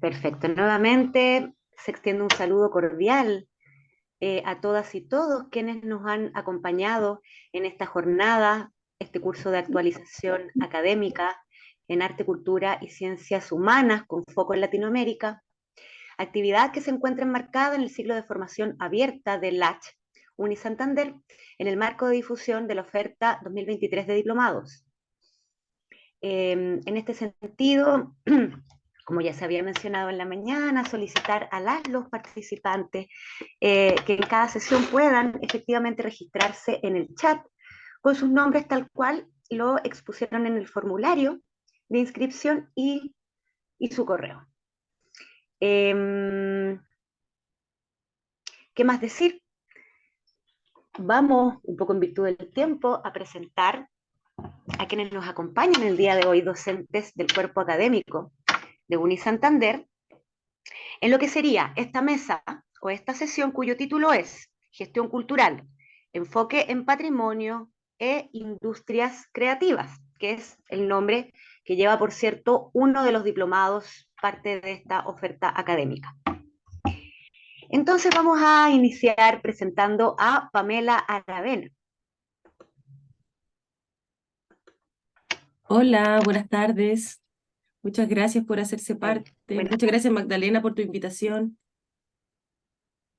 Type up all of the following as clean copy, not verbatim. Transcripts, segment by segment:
Perfecto. Nuevamente se extiende un saludo cordial a todas y todos quienes nos han acompañado en esta jornada, este curso de actualización académica en arte, cultura y ciencias humanas con foco en Latinoamérica, actividad que se encuentra enmarcada en el ciclo de formación abierta del LACH Unisantander en el marco de difusión de la oferta 2023 de diplomados. En este sentido, como ya se había mencionado en la mañana, solicitar a los participantes que en cada sesión puedan efectivamente registrarse en el chat con sus nombres tal cual lo expusieron en el formulario de inscripción y su correo. ¿Qué más decir? Vamos, un poco en virtud del tiempo, a presentar a quienes nos acompañan el día de hoy, docentes del cuerpo académico de Unisantander, en lo que sería esta mesa o esta sesión cuyo título es Gestión Cultural, Enfoque en Patrimonio e Industrias Creativas, que es el nombre que lleva, por cierto, uno de los diplomados, parte de esta oferta académica. Entonces vamos a iniciar presentando a Pamela Aravena. Hola, buenas tardes. Muchas gracias por hacerse parte. Buenas Muchas tardes. gracias, Magdalena, por tu invitación.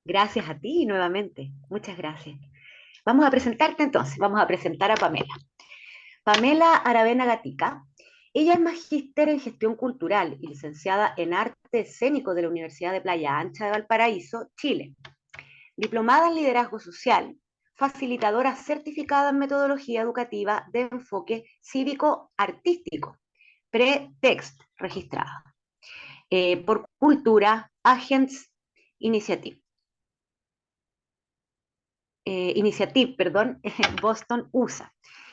Gracias a ti nuevamente. Muchas gracias. Vamos a presentarte entonces. Vamos a presentar a Pamela. Pamela Aravena Gatica. Ella es magíster en gestión cultural y licenciada en arte escénico de la Universidad de Playa Ancha de Valparaíso, Chile. Diplomada en liderazgo social, facilitadora certificada en metodología educativa de enfoque cívico-artístico, pre-text registrada por Cultura Agents Initiative. Boston, USA,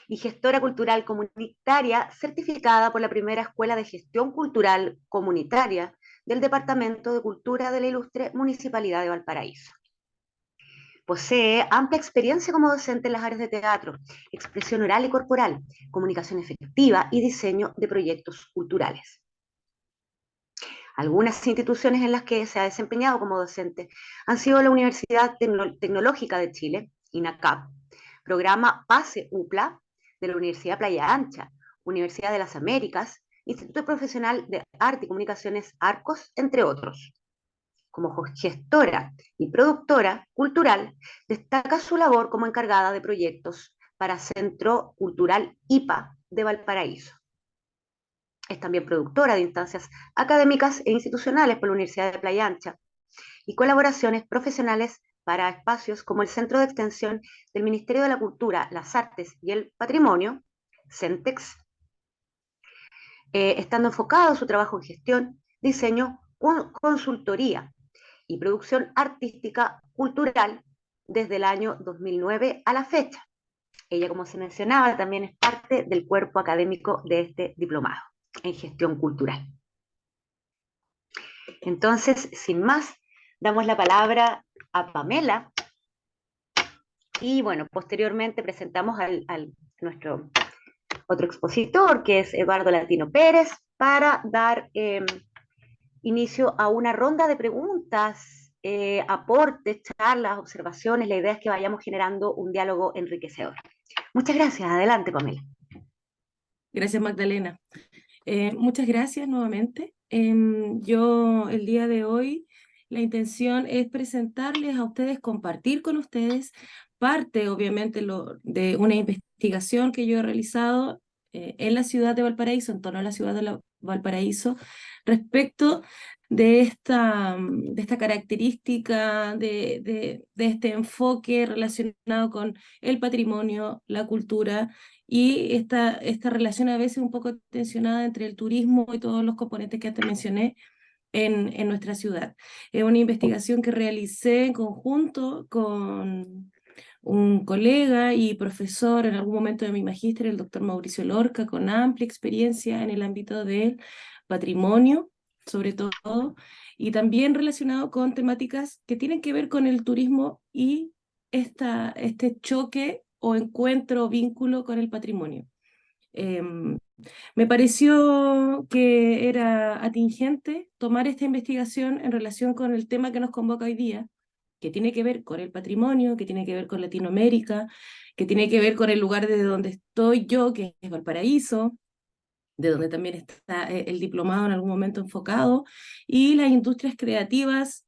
y gestora cultural comunitaria certificada por la primera Escuela de Gestión Cultural Comunitaria del Departamento de Cultura de la Ilustre Municipalidad de Valparaíso. Posee amplia experiencia como docente en las áreas de teatro, expresión oral y corporal, comunicación efectiva y diseño de proyectos culturales. Algunas instituciones en las que se ha desempeñado como docente han sido la Universidad Tecnológica de Chile, INACAP, programa PASE UPLA de la Universidad Playa Ancha, Universidad de las Américas, Instituto Profesional de Arte y Comunicaciones Arcos, entre otros. Como gestora y productora cultural, destaca su labor como encargada de proyectos para Centro Cultural IPA de Valparaíso. Es también productora de instancias académicas e institucionales por la Universidad de Playa Ancha y colaboraciones profesionales para espacios como el Centro de Extensión del Ministerio de la Cultura, las Artes y el Patrimonio, CENTEX, estando enfocado su trabajo en gestión, diseño, consultoría y producción artística cultural desde el año 2009 a la fecha. Ella, como se mencionaba, también es parte del cuerpo académico de este diplomado en gestión cultural. Entonces, sin más, damos la palabra a Pamela y bueno, posteriormente presentamos al nuestro otro expositor, que es Eduardo Latino Pérez, para dar inicio a una ronda de preguntas, aportes, charlas, observaciones. La idea es que vayamos generando un diálogo enriquecedor. Muchas gracias. Adelante, Pamela. Gracias, Magdalena. Muchas gracias nuevamente. Yo el día de hoy, la intención es presentarles a ustedes, compartir con ustedes parte, obviamente, de una investigación que yo he realizado en la ciudad de Valparaíso, en torno a la ciudad de Valparaíso, respecto de esta característica, de este enfoque relacionado con el patrimonio, la cultura y esta relación a veces un poco tensionada entre el turismo y todos los componentes que antes mencioné en nuestra ciudad. Es una investigación que realicé en conjunto con un colega y profesor en algún momento de mi magíster, el doctor Mauricio Lorca, con amplia experiencia en el ámbito del patrimonio, sobre todo, y también relacionado con temáticas que tienen que ver con el turismo y este choque o encuentro o vínculo con el patrimonio. Me pareció que era atingente tomar esta investigación en relación con el tema que nos convoca hoy día, que tiene que ver con el patrimonio, que tiene que ver con Latinoamérica, que tiene que ver con el lugar de donde estoy yo, que es Valparaíso, de donde también está el diplomado en algún momento enfocado, y las industrias creativas,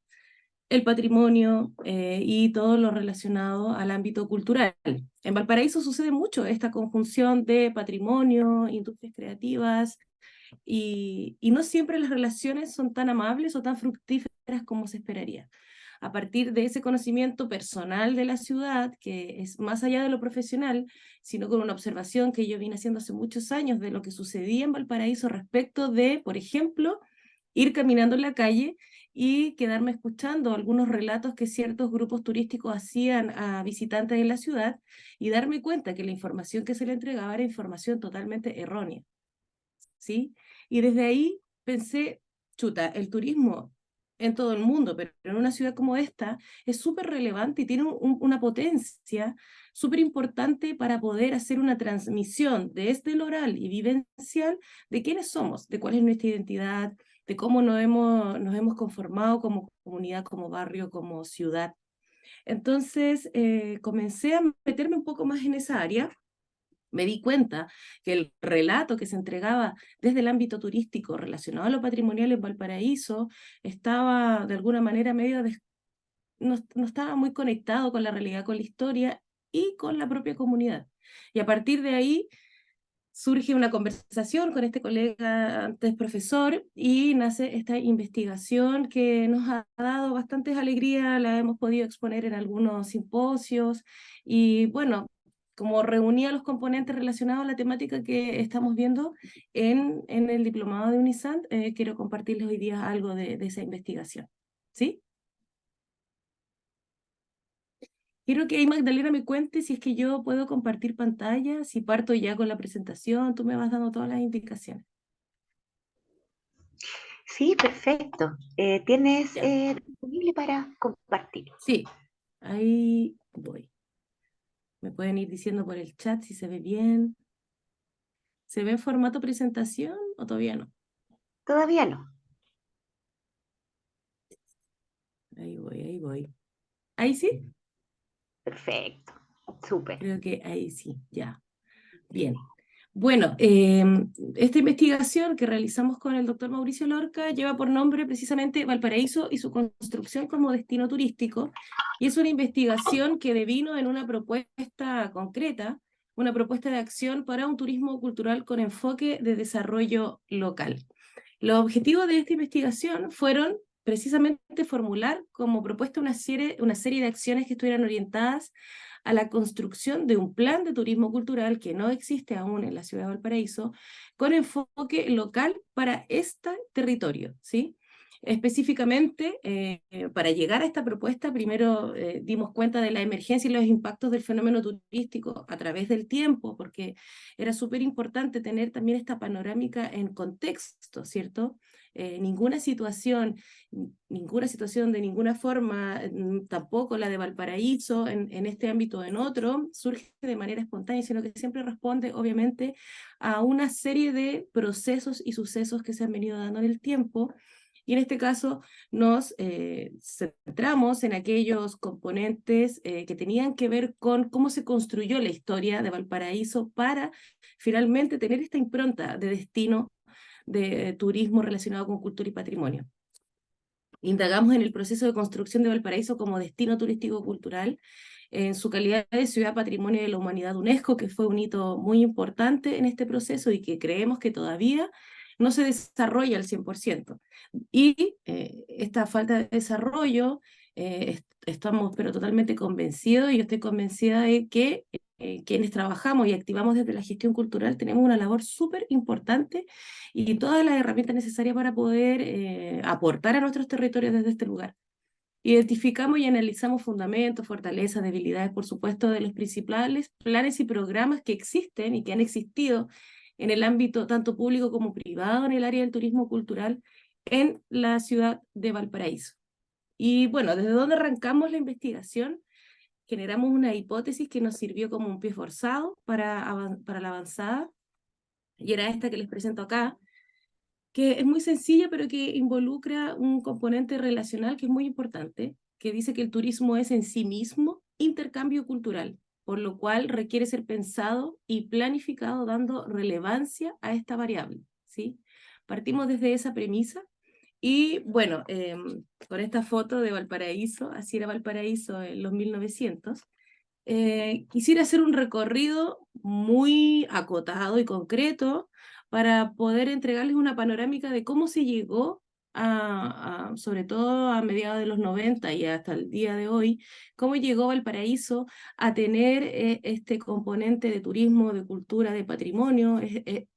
el patrimonio y todo lo relacionado al ámbito cultural. En Valparaíso sucede mucho esta conjunción de patrimonio, industrias creativas, y no siempre las relaciones son tan amables o tan fructíferas como se esperaría. A partir de ese conocimiento personal de la ciudad, que es más allá de lo profesional, sino con una observación que yo vine haciendo hace muchos años de lo que sucedía en Valparaíso respecto de, por ejemplo, ir caminando en la calle y quedarme escuchando algunos relatos que ciertos grupos turísticos hacían a visitantes de la ciudad y darme cuenta que la información que se le entregaba era información totalmente errónea, ¿sí? Y desde ahí pensé, chuta, el turismo en todo el mundo, pero en una ciudad como esta es súper relevante y tiene una potencia súper importante para poder hacer una transmisión desde el oral y vivencial de quiénes somos, de cuál es nuestra identidad, de cómo nos hemos conformado como comunidad, como barrio, como ciudad. Entonces comencé a meterme un poco más en esa área. Me di cuenta que el relato que se entregaba desde el ámbito turístico relacionado a lo patrimonial en Valparaíso estaba de alguna manera no estaba muy conectado con la realidad, con la historia y con la propia comunidad. Y a partir de ahí surge una conversación con este colega, antes profesor, y nace esta investigación que nos ha dado bastantes alegrías, la hemos podido exponer en algunos simposios, y bueno, como reunía los componentes relacionados a la temática que estamos viendo en el diplomado de UNISANT, quiero compartirles hoy día algo de esa investigación. ¿Sí? Quiero que ahí Magdalena me cuente si es que yo puedo compartir pantalla, si parto ya con la presentación, tú me vas dando todas las indicaciones. Sí, perfecto. ¿Tienes Ya, disponible para compartir? sí, ahí voy. Me pueden ir diciendo por el chat si se ve bien. ¿Se ve en formato presentación o todavía no? Todavía no. Ahí voy, ahí voy. ¿Ahí sí? Perfecto. Súper. Creo que ahí sí, ya. Bien. Bueno, esta investigación que realizamos con el doctor Mauricio Lorca lleva por nombre precisamente Valparaíso y su construcción como destino turístico, y es una investigación que devino en una propuesta concreta, una propuesta de acción para un turismo cultural con enfoque de desarrollo local. Los objetivos de esta investigación fueron precisamente formular como propuesta una serie de acciones que estuvieran orientadas a la construcción de un plan de turismo cultural que no existe aún en la ciudad de Valparaíso, con enfoque local para este territorio, ¿sí? Específicamente, para llegar a esta propuesta, primero dimos cuenta de la emergencia y los impactos del fenómeno turístico a través del tiempo, porque era súper importante tener también esta panorámica en contexto, ¿cierto? Ninguna situación de ninguna forma, tampoco la de Valparaíso en este ámbito o en otro, surge de manera espontánea, sino que siempre responde obviamente a una serie de procesos y sucesos que se han venido dando en el tiempo. Y en este caso nos centramos en aquellos componentes que tenían que ver con cómo se construyó la historia de Valparaíso para finalmente tener esta impronta de destino de turismo relacionado con cultura y patrimonio. Indagamos en el proceso de construcción de Valparaíso como destino turístico cultural, en su calidad de ciudad patrimonio de la humanidad UNESCO, que fue un hito muy importante en este proceso y que creemos que todavía no se desarrolla al 100%. Y esta falta de desarrollo, estamos pero totalmente convencidos, y yo estoy convencida de que quienes trabajamos y activamos desde la gestión cultural tenemos una labor súper importante y todas las herramientas necesarias para poder aportar a nuestros territorios desde este lugar. Identificamos y analizamos fundamentos, fortalezas, debilidades, por supuesto, de los principales planes y programas que existen y que han existido en el ámbito tanto público como privado en el área del turismo cultural en la ciudad de Valparaíso. Y bueno, ¿desde dónde arrancamos la investigación? Generamos una hipótesis que nos sirvió como un pie forzado para la avanzada. y era esta que les presento acá, que es muy sencilla, pero que involucra un componente relacional que es muy importante, que dice que el turismo es en sí mismo intercambio cultural, por lo cual requiere ser pensado y planificado dando relevancia a esta variable, ¿sí? Partimos desde esa premisa y bueno, con esta foto de Valparaíso, así era Valparaíso en los 1900, quisiera hacer un recorrido muy acotado y concreto para poder entregarles una panorámica de cómo se llegó sobre todo a mediados de los 90 y hasta el día de hoy, cómo llegó Valparaíso a tener este componente de turismo, de cultura, de patrimonio,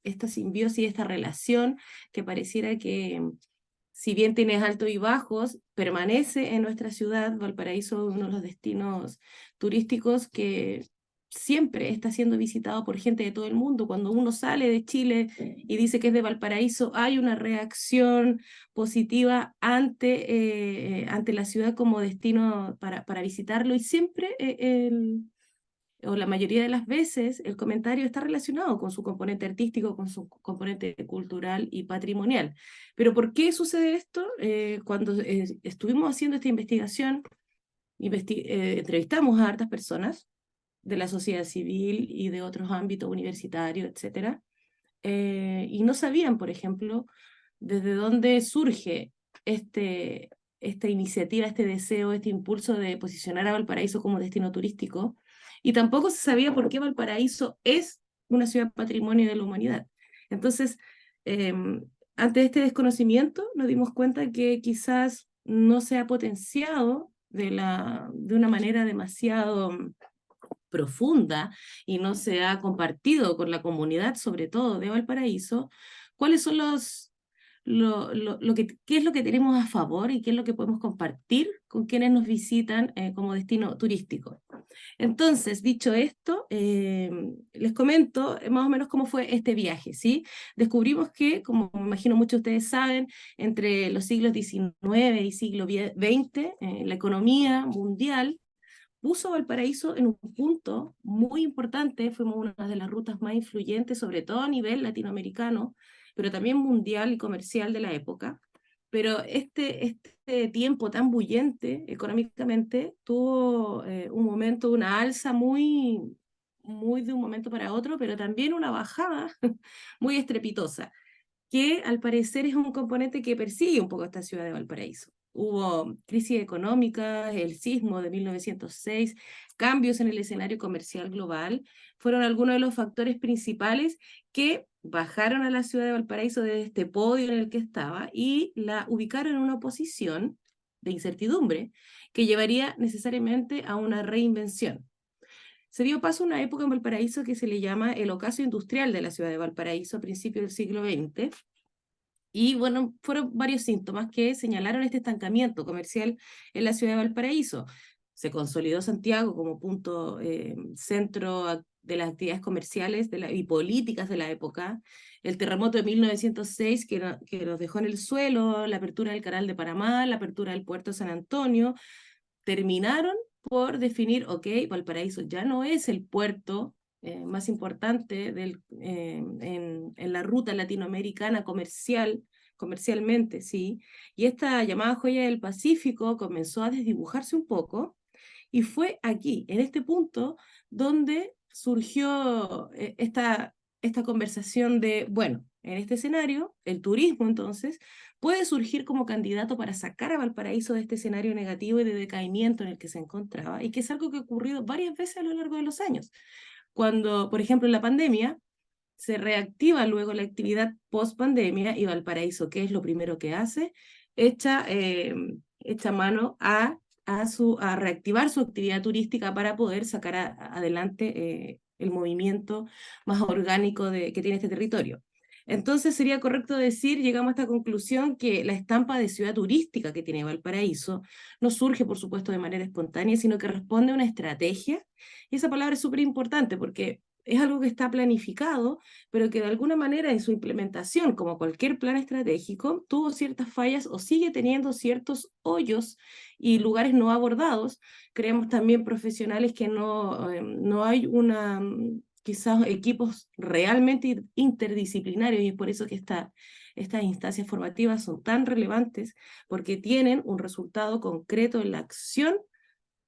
esta simbiosis, esta relación que pareciera que si bien tienes altos y bajos, permanece en nuestra ciudad. Valparaíso es uno de los destinos turísticos que siempre está siendo visitado por gente de todo el mundo. Cuando uno sale de Chile y dice que es de Valparaíso, hay una reacción positiva ante la ciudad como destino para visitarlo, y siempre o la mayoría de las veces, el comentario está relacionado con su componente artístico, con su componente cultural y patrimonial. Pero ¿por qué sucede esto? Cuando estuvimos haciendo esta investigación, entrevistamos a hartas personas de la sociedad civil y de otros ámbitos universitarios, etcétera, y no sabían, por ejemplo, desde dónde surge esta iniciativa, este deseo, este impulso de posicionar a Valparaíso como destino turístico, y tampoco se sabía por qué Valparaíso es una ciudad patrimonio de la humanidad. Entonces, eh, ante este desconocimiento, nos dimos cuenta que quizás no se ha potenciado de una manera demasiado profunda y no se ha compartido con la comunidad, sobre todo de Valparaíso, cuáles son qué es lo que tenemos a favor y qué es lo que podemos compartir con quienes nos visitan como destino turístico. Entonces, dicho esto, les comento más o menos cómo fue este viaje, ¿sí? Descubrimos que, como me imagino muchos de ustedes saben, entre los siglos XIX y siglo XX, la economía mundial puso Valparaíso en un punto muy importante. Fuimos una de las rutas más influyentes, sobre todo a nivel latinoamericano, pero también mundial y comercial de la época. Pero este tiempo tan bullente económicamente tuvo un momento, una alza muy de un momento para otro, pero también una bajada muy estrepitosa, que al parecer es un componente que persigue un poco esta ciudad de Valparaíso. Hubo crisis económica, el sismo de 1906, cambios en el escenario comercial global, fueron algunos de los factores principales que bajaron a la ciudad de Valparaíso desde este podio en el que estaba y la ubicaron en una posición de incertidumbre que llevaría necesariamente a una reinvención. Se dio paso a una época en Valparaíso que se le llama el ocaso industrial de la ciudad de Valparaíso a principios del siglo XX, y bueno, fueron varios síntomas que señalaron este estancamiento comercial en la ciudad de Valparaíso. Se consolidó Santiago como punto centro de las actividades comerciales y políticas de la época. El terremoto de 1906 que nos dejó en el suelo, la apertura del Canal de Panamá, la apertura del puerto de San Antonio, terminaron por definir, ok, Valparaíso ya no es el puerto más importante en la ruta latinoamericana comercialmente, ¿sí? Y esta llamada joya del Pacífico comenzó a desdibujarse un poco, y fue aquí, en este punto, donde surgió esta conversación de, bueno, en este escenario, el turismo entonces puede surgir como candidato para sacar a Valparaíso de este escenario negativo y de decaimiento en el que se encontraba, y que es algo que ha ocurrido varias veces a lo largo de los años. Cuando, por ejemplo, en la pandemia, se reactiva luego la actividad post pandemia, y Valparaíso, ¿qué es lo primero que hace? Echa mano a reactivar su actividad turística para poder sacar adelante el movimiento más orgánico que tiene este territorio. Entonces sería correcto decir, llegamos a esta conclusión, que la estampa de ciudad turística que tiene Valparaíso no surge, por supuesto, de manera espontánea, sino que responde a una estrategia, y esa palabra es súper importante porque es algo que está planificado, pero que de alguna manera en su implementación, como cualquier plan estratégico, tuvo ciertas fallas o sigue teniendo ciertos hoyos y lugares no abordados. Creemos también profesionales que no hay quizás equipos realmente interdisciplinarios, y es por eso que estas instancias formativas son tan relevantes, porque tienen un resultado concreto en la acción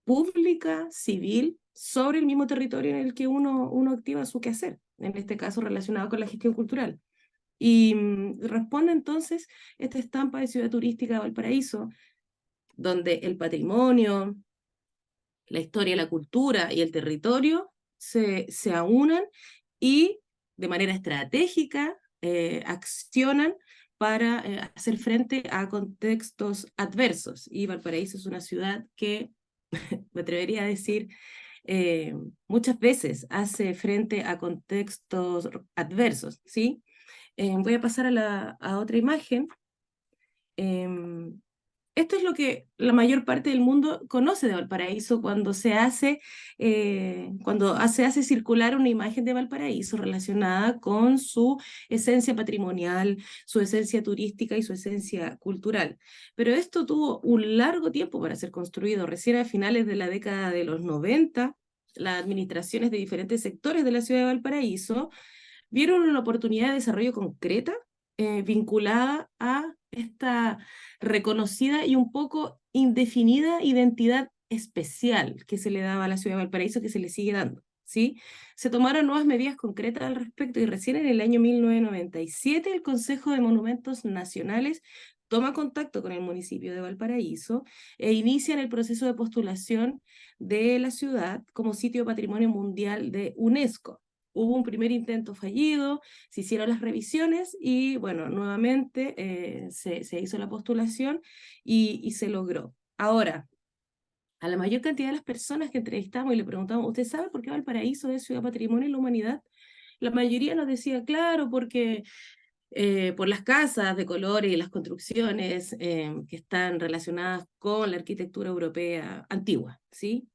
pública, civil, sobre el mismo territorio en el que uno activa su quehacer, en este caso relacionado con la gestión cultural. Y responde entonces esta estampa de ciudad turística de Valparaíso, donde el patrimonio, la historia, la cultura y el territorio se aunan y de manera estratégica accionan para hacer frente a contextos adversos. Y Valparaíso es una ciudad que, me atrevería a decir, eh, muchas veces hace frente a contextos adversos, ¿sí? Voy a pasar a otra imagen. Em, Esto es lo que la mayor parte del mundo conoce de Valparaíso cuando se hace circular una imagen de Valparaíso relacionada con su esencia patrimonial, su esencia turística y su esencia cultural. Pero esto tuvo un largo tiempo para ser construido. Recién a finales de la década de los 90, las administraciones de diferentes sectores de la ciudad de Valparaíso vieron una oportunidad de desarrollo concreta vinculada a esta reconocida y un poco indefinida identidad especial que se le daba a la ciudad de Valparaíso, que se le sigue dando, ¿sí? Se tomaron nuevas medidas concretas al respecto y recién en el año 1997 el Consejo de Monumentos Nacionales toma contacto con el municipio de Valparaíso e inician el proceso de postulación de la ciudad como sitio patrimonio mundial de UNESCO. Hubo un primer intento fallido, se hicieron las revisiones y, bueno, nuevamente se hizo la postulación y se logró. Ahora, a la mayor cantidad de las personas que entrevistamos y le preguntamos, ¿usted sabe por qué Valparaíso es Ciudad Patrimonio de la Humanidad? La mayoría nos decía, claro, porque por las casas de colores y las construcciones que están relacionadas con la arquitectura europea antigua, ¿sí?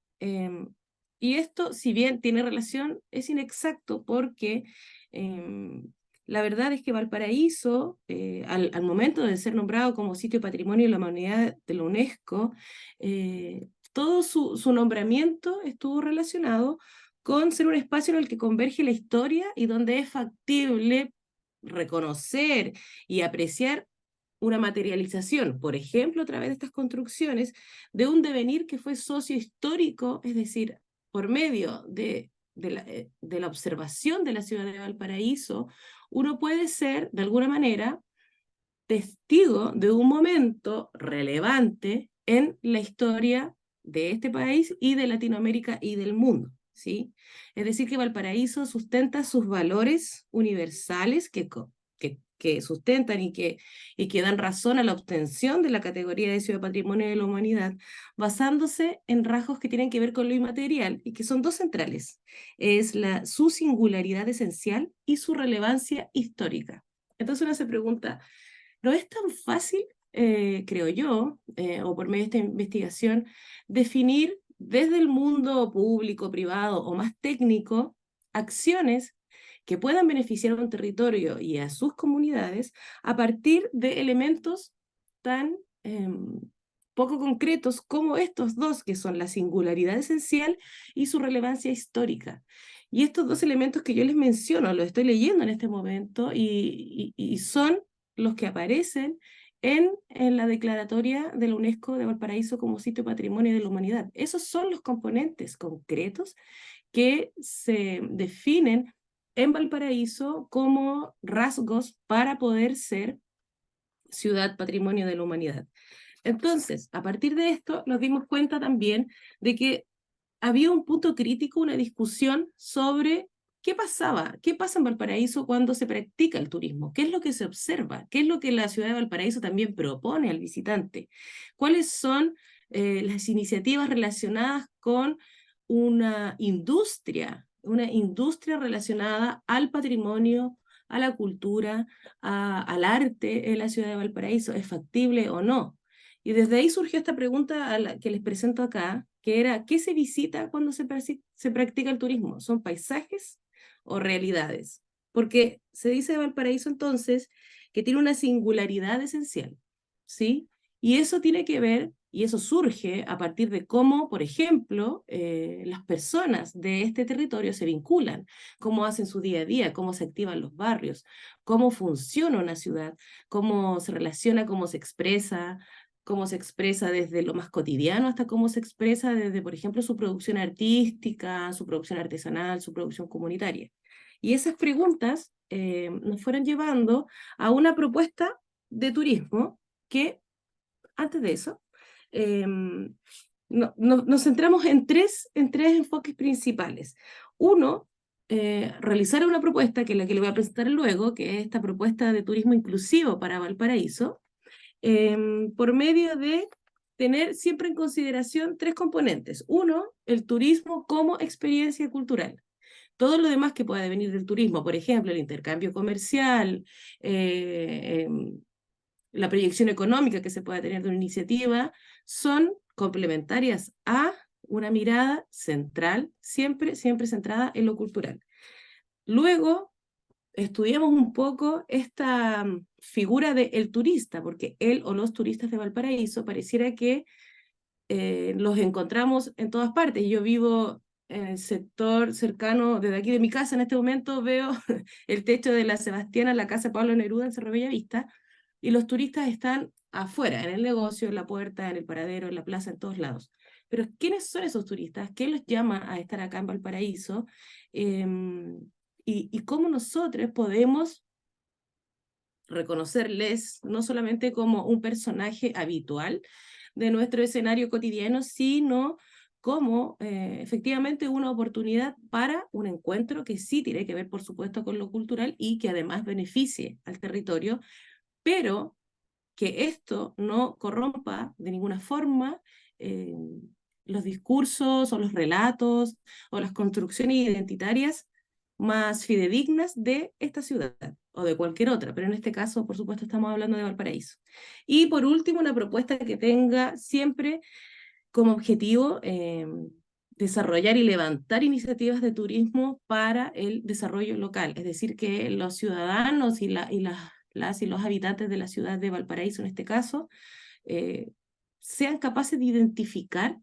Y esto, si bien tiene relación, es inexacto porque la verdad es que Valparaíso, al momento de ser nombrado como sitio patrimonio de la humanidad de la UNESCO, todo su nombramiento estuvo relacionado con ser un espacio en el que converge la historia y donde es factible reconocer y apreciar una materialización, por ejemplo, a través de estas construcciones, de un devenir que fue sociohistórico, es decir, por medio de la observación de la ciudad de Valparaíso, uno puede ser, de alguna manera, testigo de un momento relevante en la historia de este país y de Latinoamérica y del mundo, ¿sí? Es decir, que Valparaíso sustenta sus valores universales que sustentan y que dan razón a la obtención de la categoría de Ciudad Patrimonio de la Humanidad, basándose en rasgos que tienen que ver con lo inmaterial y que son dos centrales. Es su singularidad esencial y su relevancia histórica. Entonces uno se pregunta, no es tan fácil, creo yo, o por medio de esta investigación, definir desde el mundo público, privado o más técnico, acciones que puedan beneficiar a un territorio y a sus comunidades a partir de elementos tan poco concretos como estos dos, que son la singularidad esencial y su relevancia histórica. Y estos dos elementos que yo les menciono, los estoy leyendo en este momento y son los que aparecen en la declaratoria de la UNESCO de Valparaíso como sitio patrimonio de la humanidad. Esos son los componentes concretos que se definen en Valparaíso como rasgos para poder ser ciudad patrimonio de la humanidad. Entonces, a partir de esto, nos dimos cuenta también de que había un punto crítico, una discusión sobre qué pasaba, qué pasa en Valparaíso cuando se practica el turismo, qué es lo que se observa, qué es lo que la ciudad de Valparaíso también propone al visitante, cuáles son las iniciativas relacionadas con una industria relacionada al patrimonio, a la cultura, al arte en la ciudad de Valparaíso, ¿es factible o no? Y desde ahí surgió esta pregunta que les presento acá, que era, ¿qué se visita cuando se practica el turismo? ¿Son paisajes o realidades? Porque se dice de Valparaíso entonces que tiene una singularidad esencial, ¿sí? Y eso tiene que ver Y eso surge a partir de cómo, por ejemplo, las personas de este territorio se vinculan, cómo hacen su día a día, cómo se activan los barrios, cómo funciona una ciudad, cómo se relaciona, cómo se expresa desde lo más cotidiano hasta cómo se expresa desde, por ejemplo, su producción artística, su producción artesanal, su producción comunitaria. Y esas preguntas nos fueron llevando a una propuesta de turismo que, antes de eso, nos centramos en tres enfoques principales. Uno, realizar una propuesta, que es la que le voy a presentar luego, que es esta propuesta de turismo inclusivo para Valparaíso, por medio de tener siempre en consideración tres componentes. Uno, el turismo como experiencia cultural. Todo lo demás que pueda venir del turismo, por ejemplo, el intercambio comercial, eh, la proyección económica que se pueda tener de una iniciativa, son complementarias a una mirada central, siempre centrada en lo cultural. Luego, estudiamos un poco esta figura del turista, porque él o los turistas de Valparaíso pareciera que los encontramos en todas partes. Yo vivo en el sector cercano, desde aquí de mi casa en este momento veo el techo de la Sebastiana, la casa de Pablo Neruda en Cerro Bellavista, y los turistas están afuera, en el negocio, en la puerta, en el paradero, en la plaza, en todos lados. Pero ¿quiénes son esos turistas? ¿Qué los llama a estar acá en Valparaíso? Y cómo nosotros podemos reconocerles no solamente como un personaje habitual de nuestro escenario cotidiano, sino como efectivamente una oportunidad para un encuentro que sí tiene que ver, por supuesto, con lo cultural y que además beneficie al territorio, pero que esto no corrompa de ninguna forma eh, los discursos o los relatos o las construcciones identitarias más fidedignas de esta ciudad o de cualquier otra, pero en este caso, por supuesto, estamos hablando de Valparaíso. Y por último, una propuesta que tenga siempre como objetivo desarrollar y levantar iniciativas de turismo para el desarrollo local, es decir, que los ciudadanos las y los habitantes de la ciudad de Valparaíso, en este caso, eh, sean capaces de identificar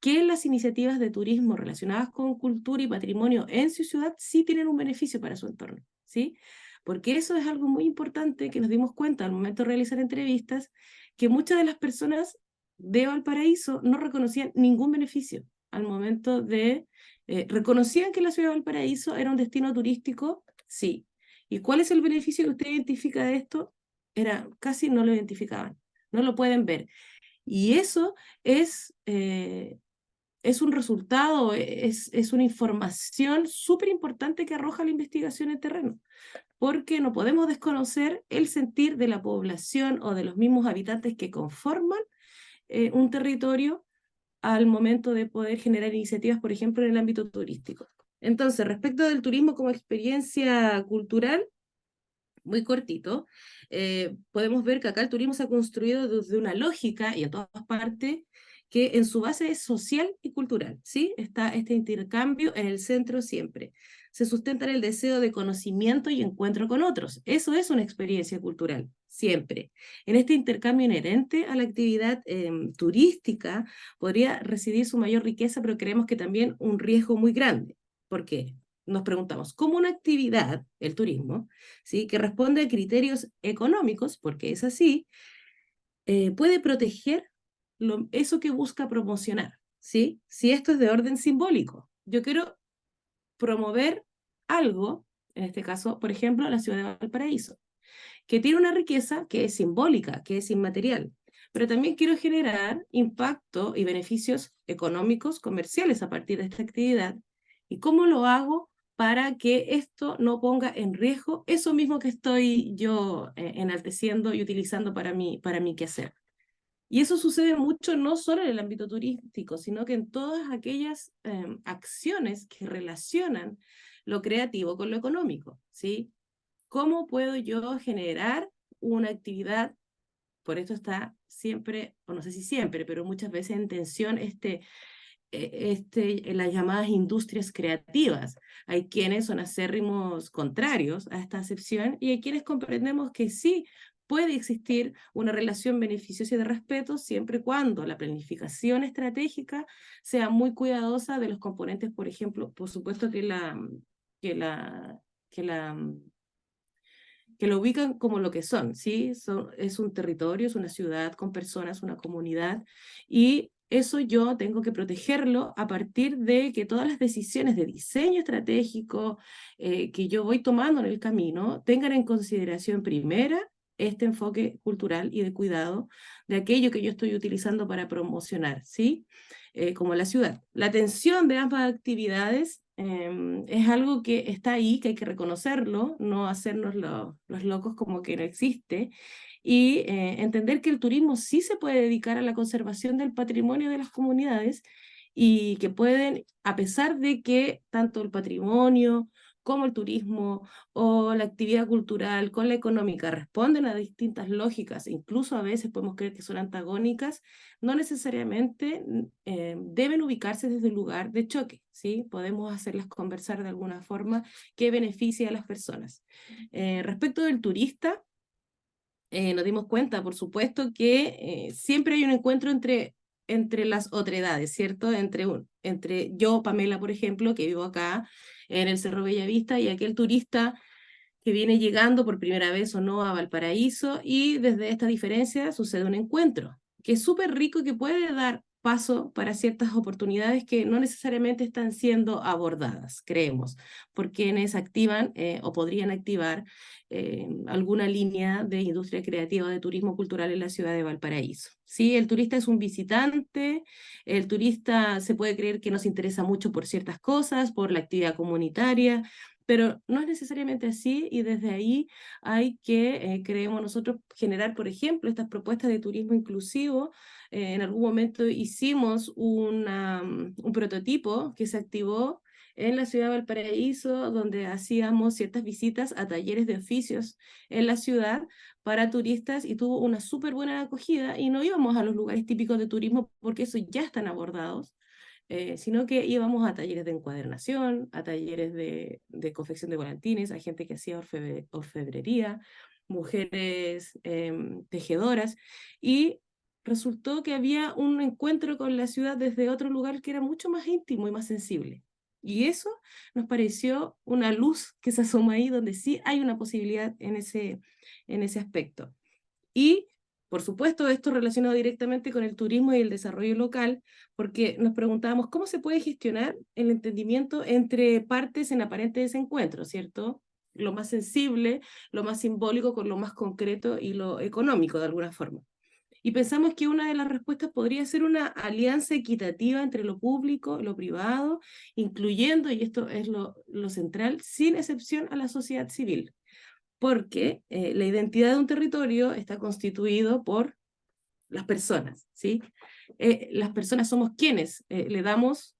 que las iniciativas de turismo relacionadas con cultura y patrimonio en su ciudad sí tienen un beneficio para su entorno, ¿sí? Porque eso es algo muy importante que nos dimos cuenta al momento de realizar entrevistas, que muchas de las personas de Valparaíso no reconocían ningún beneficio al momento de... reconocían que la ciudad de Valparaíso era un destino turístico, sí. ¿Y cuál es el beneficio que usted identifica de esto? Era, casi no lo identificaban, no lo pueden ver. Y eso es un resultado, es una información súper importante que arroja la investigación en terreno, porque no podemos desconocer el sentir de la población o de los mismos habitantes que conforman un territorio al momento de poder generar iniciativas, por ejemplo, en el ámbito turístico. Entonces, respecto del turismo como experiencia cultural, muy cortito, podemos ver que acá el turismo se ha construido desde una lógica, y en todas partes, que en su base es social y cultural, ¿sí? Está este intercambio en el centro siempre. Se sustenta en el deseo de conocimiento y encuentro con otros. Eso es una experiencia cultural, siempre. En este intercambio inherente a la actividad turística podría residir su mayor riqueza, pero creemos que también un riesgo muy grande. ¿Por qué? Nos preguntamos, ¿cómo una actividad, el turismo, ¿sí?, que responde a criterios económicos, porque es así, puede proteger eso que busca promocionar, ¿sí? Si esto es de orden simbólico. Yo quiero promover algo, en este caso, por ejemplo, la ciudad de Valparaíso, que tiene una riqueza que es simbólica, que es inmaterial, pero también quiero generar impacto y beneficios económicos, comerciales a partir de esta actividad. ¿Y cómo lo hago para que esto no ponga en riesgo eso mismo que estoy yo enalteciendo y utilizando para mi quehacer? Y eso sucede mucho no solo en el ámbito turístico, sino que en todas aquellas acciones que relacionan lo creativo con lo económico, ¿sí? ¿Cómo puedo yo generar una actividad? Por esto está siempre, o no sé si siempre, pero muchas veces en tensión las llamadas industrias creativas. Hay quienes son acérrimos contrarios a esta acepción y hay quienes comprendemos que sí puede existir una relación beneficiosa y de respeto siempre y cuando la planificación estratégica sea muy cuidadosa de los componentes, por ejemplo, por supuesto que la, que la que lo ubican como lo que son, ¿sí? Es un territorio, es una ciudad con personas, una comunidad, y eso yo tengo que protegerlo a partir de que todas las decisiones de diseño estratégico que yo voy tomando en el camino tengan en consideración primera este enfoque cultural y de cuidado de aquello que yo estoy utilizando para promocionar, ¿sí? Como la ciudad. La tensión de ambas actividades es algo que está ahí, que hay que reconocerlo, no hacernos los locos como que no existe, y entender que el turismo sí se puede dedicar a la conservación del patrimonio de las comunidades y que pueden, a pesar de que tanto el patrimonio como el turismo o la actividad cultural con la económica responden a distintas lógicas, incluso a veces podemos creer que son antagónicas, no necesariamente deben ubicarse desde un lugar de choque, ¿sí? Podemos hacerlas conversar de alguna forma que beneficie a las personas. Respecto del turista, nos dimos cuenta, por supuesto, que siempre hay un encuentro entre las otredades, ¿cierto? Entre yo, Pamela, por ejemplo, que vivo acá en el Cerro Bellavista, y aquel turista que viene llegando por primera vez o no a Valparaíso, y desde esta diferencia sucede un encuentro, que es súper rico y que puede dar paso para ciertas oportunidades que no necesariamente están siendo abordadas, creemos, por quienes activan o podrían activar alguna línea de industria creativa de turismo cultural en la ciudad de Valparaíso. Sí, el turista es un visitante, el turista se puede creer que nos interesa mucho por ciertas cosas, por la actividad comunitaria, pero no es necesariamente así, y desde ahí hay que, creemos nosotros, generar, por ejemplo, estas propuestas de turismo inclusivo. En algún momento hicimos un prototipo que se activó en la ciudad de Valparaíso, donde hacíamos ciertas visitas a talleres de oficios en la ciudad para turistas, y tuvo una súper buena acogida, y no íbamos a los lugares típicos de turismo porque esos ya están abordados, sino que íbamos a talleres de encuadernación, a talleres de confección de volantines, a gente que hacía orfebrería, mujeres tejedoras, y resultó que había un encuentro con la ciudad desde otro lugar que era mucho más íntimo y más sensible. Y eso nos pareció una luz que se asoma ahí, donde sí hay una posibilidad en ese aspecto. Y, por supuesto, esto relacionado directamente con el turismo y el desarrollo local, porque nos preguntábamos cómo se puede gestionar el entendimiento entre partes en aparente desencuentro, ¿cierto? Lo más sensible, lo más simbólico con lo más concreto y lo económico de alguna forma. Y pensamos que una de las respuestas podría ser una alianza equitativa entre lo público y lo privado, incluyendo, y esto es lo central, sin excepción a la sociedad civil, porque la identidad de un territorio está constituido por las personas, ¿sí? Las personas somos quienes le damos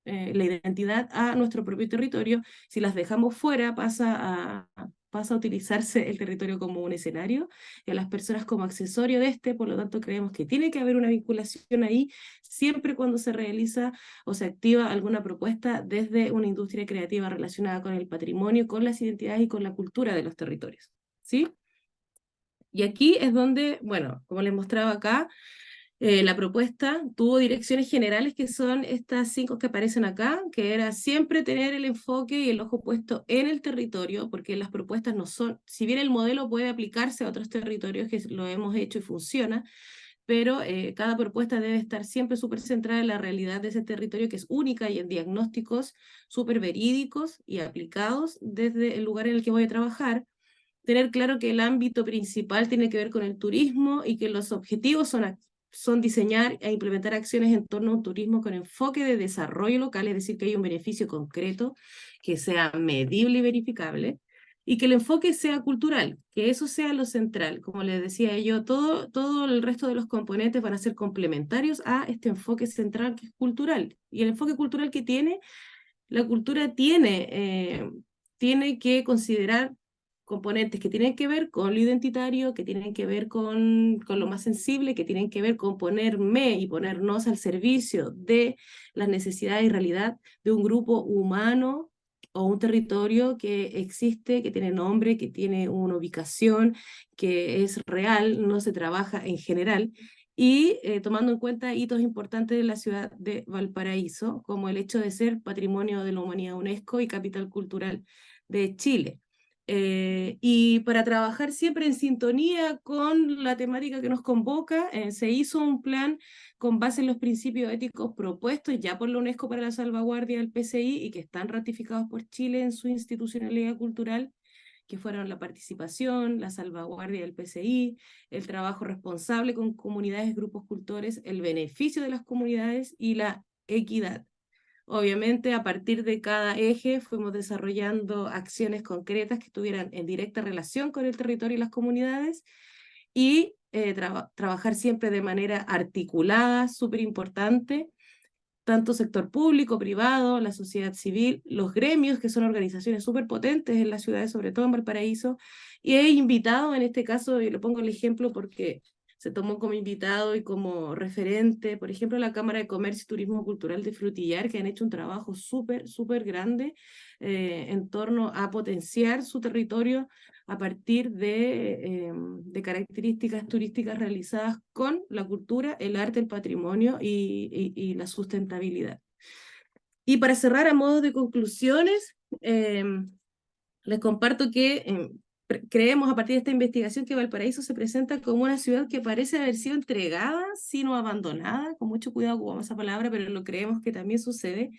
la identidad a nuestro propio territorio. Si las dejamos fuera, pasa a utilizarse el territorio como un escenario y a las personas como accesorio de este. Por lo tanto, creemos que tiene que haber una vinculación ahí siempre cuando se realiza o se activa alguna propuesta desde una industria creativa relacionada con el patrimonio, con las identidades y con la cultura de los territorios, ¿sí? Y aquí es donde, bueno, como les mostraba acá, la propuesta tuvo direcciones generales, que son estas 5 que aparecen acá, que era siempre tener el enfoque y el ojo puesto en el territorio, porque las propuestas no son, si bien el modelo puede aplicarse a otros territorios, que lo hemos hecho y funciona, pero cada propuesta debe estar siempre súper centrada en la realidad de ese territorio, que es única, y en diagnósticos súper verídicos y aplicados desde el lugar en el que voy a trabajar. Tener claro que el ámbito principal tiene que ver con el turismo y que los objetivos son diseñar e implementar acciones en torno a un turismo con enfoque de desarrollo local, es decir, que hay un beneficio concreto, que sea medible y verificable, y que el enfoque sea cultural, que eso sea lo central. Como les decía yo, todo el resto de los componentes van a ser complementarios a este enfoque central que es cultural. Y el enfoque cultural que tiene, la cultura tiene que considerar componentes que tienen que ver con lo identitario, que tienen que ver con lo más sensible, que tienen que ver con ponerme y ponernos al servicio de las necesidades y realidad de un grupo humano o un territorio que existe, que tiene nombre, que tiene una ubicación, que es real, no se trabaja en general, y tomando en cuenta hitos importantes de la ciudad de Valparaíso, como el hecho de ser Patrimonio de la Humanidad UNESCO y Capital Cultural de Chile. Y para trabajar siempre en sintonía con la temática que nos convoca, se hizo un plan con base en los principios éticos propuestos ya por la UNESCO para la salvaguardia del PCI y que están ratificados por Chile en su institucionalidad cultural, que fueron la participación, la salvaguardia del PCI, el trabajo responsable con comunidades, grupos cultores, el beneficio de las comunidades y la equidad. Obviamente, a partir de cada eje fuimos desarrollando acciones concretas que estuvieran en directa relación con el territorio y las comunidades y trabajar siempre de manera articulada, súper importante, tanto sector público, privado, la sociedad civil, los gremios, que son organizaciones súper potentes en las ciudades, sobre todo en Valparaíso, y he invitado, en este caso, y le pongo el ejemplo porque se tomó como invitado y como referente, por ejemplo, la Cámara de Comercio y Turismo Cultural de Frutillar, que han hecho un trabajo súper, súper grande en torno a potenciar su territorio a partir de características turísticas realizadas con la cultura, el arte, el patrimonio y la sustentabilidad. Y para cerrar a modo de conclusiones, les comparto que creemos a partir de esta investigación que Valparaíso se presenta como una ciudad que parece haber sido entregada, sino abandonada, con mucho cuidado ocupamos esa palabra, pero lo creemos que también sucede,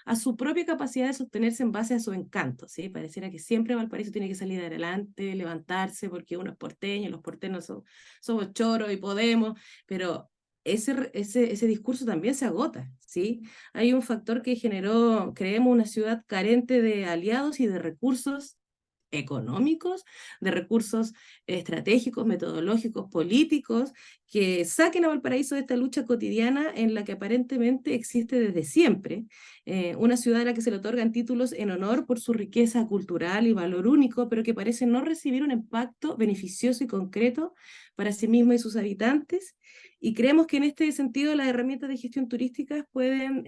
a su propia capacidad de sostenerse en base a su encanto, ¿sí? Pareciera que siempre Valparaíso tiene que salir adelante, levantarse, porque uno es porteño, los porteños somos choros y podemos, pero ese discurso también se agota, ¿sí? Hay un factor que generó, creemos, una ciudad carente de aliados y de recursos económicos, de recursos estratégicos, metodológicos, políticos, que saquen a Valparaíso de esta lucha cotidiana en la que aparentemente existe desde siempre, una ciudad a la que se le otorgan títulos en honor por su riqueza cultural y valor único, pero que parece no recibir un impacto beneficioso y concreto para sí misma y sus habitantes, y creemos que en este sentido las herramientas de gestión turística pueden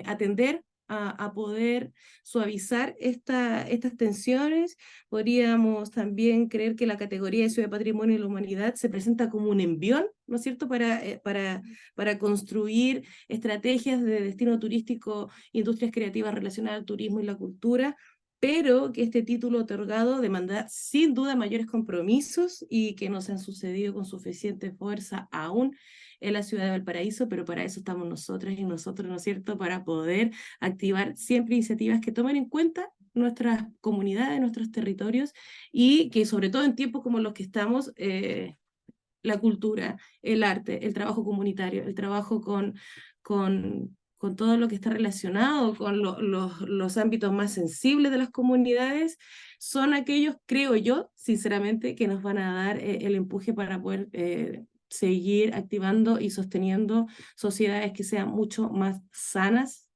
atender a poder suavizar estas tensiones. Podríamos también creer que la categoría de Ciudad de Patrimonio de la Humanidad se presenta como un envión, ¿no es cierto?, para construir estrategias de destino turístico, industrias creativas relacionadas al turismo y la cultura, pero que este título otorgado demanda sin duda mayores compromisos y que no se han sucedido con suficiente fuerza aún en la ciudad de Valparaíso, pero para eso estamos nosotras y nosotros, ¿no es cierto?, para poder activar siempre iniciativas que tomen en cuenta nuestras comunidades, nuestros territorios y que sobre todo en tiempos como los que estamos, la cultura, el arte, el trabajo comunitario, el trabajo con todo lo que está relacionado con los ámbitos más sensibles de las comunidades, son aquellos, creo yo, sinceramente, que nos van a dar el empuje para poder seguir activando y sosteniendo sociedades que sean mucho más sanas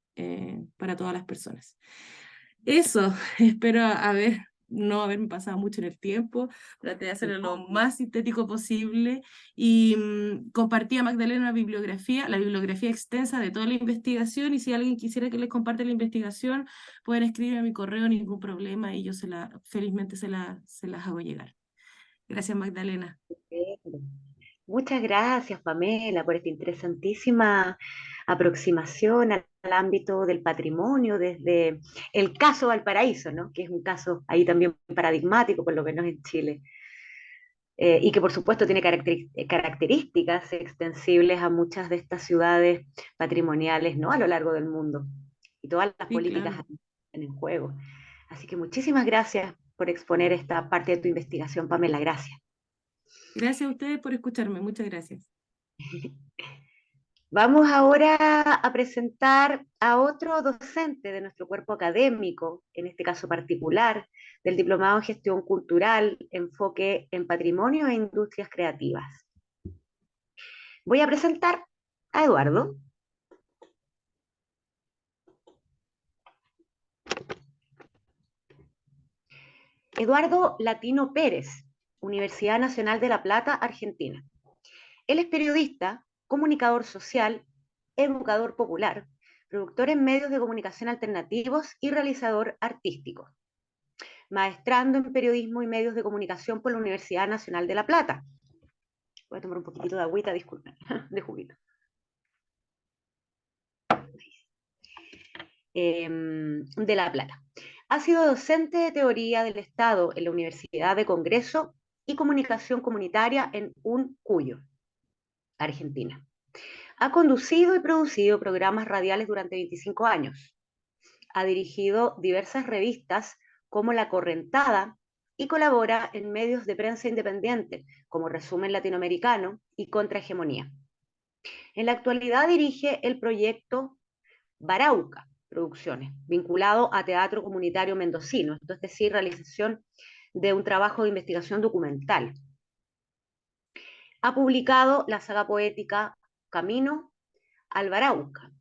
para todas las personas. Eso, espero no haberme pasado mucho en el tiempo, traté de hacerlo lo más sintético posible y compartí a Magdalena la bibliografía extensa de toda la investigación, y si alguien quisiera que les comparte la investigación, pueden escribirme a mi correo, ningún problema, y yo felizmente se las hago llegar. Gracias, Magdalena. Muchas gracias, Pamela, por esta interesantísima aproximación al ámbito del patrimonio desde el caso Valparaíso, ¿no? Que es un caso ahí también paradigmático, por lo menos en Chile, y que por supuesto tiene características extensibles a muchas de estas ciudades patrimoniales, ¿no? A lo largo del mundo, y todas las Sí, políticas claro. en juego. Así que muchísimas gracias por exponer esta parte de tu investigación, Pamela, gracias. Gracias a ustedes por escucharme, muchas gracias. Vamos ahora a presentar a otro docente de nuestro cuerpo académico, en este caso particular, del Diplomado en Gestión Cultural, enfoque en patrimonio e industrias creativas. Voy a presentar a Eduardo. Eduardo Latino Pérez, Universidad Nacional de La Plata, Argentina. Él es periodista, comunicador social, educador popular, productor en medios de comunicación alternativos y realizador artístico. Maestrando en periodismo y medios de comunicación por la Universidad Nacional de La Plata. Voy a tomar un poquitito de agüita, disculpen, de juguito. De La Plata. Ha sido docente de teoría del Estado en la Universidad de Congreso y Comunicación Comunitaria en Cuyo, Argentina. Ha conducido y producido programas radiales durante 25 años. Ha dirigido diversas revistas como La Correntada y colabora en medios de prensa independiente como Resumen Latinoamericano y Contrahegemonía. En la actualidad dirige el proyecto Barauca Producciones, vinculado a teatro comunitario mendocino, es decir, realización de un trabajo de investigación documental. Ha publicado la saga poética Camino al Barauca,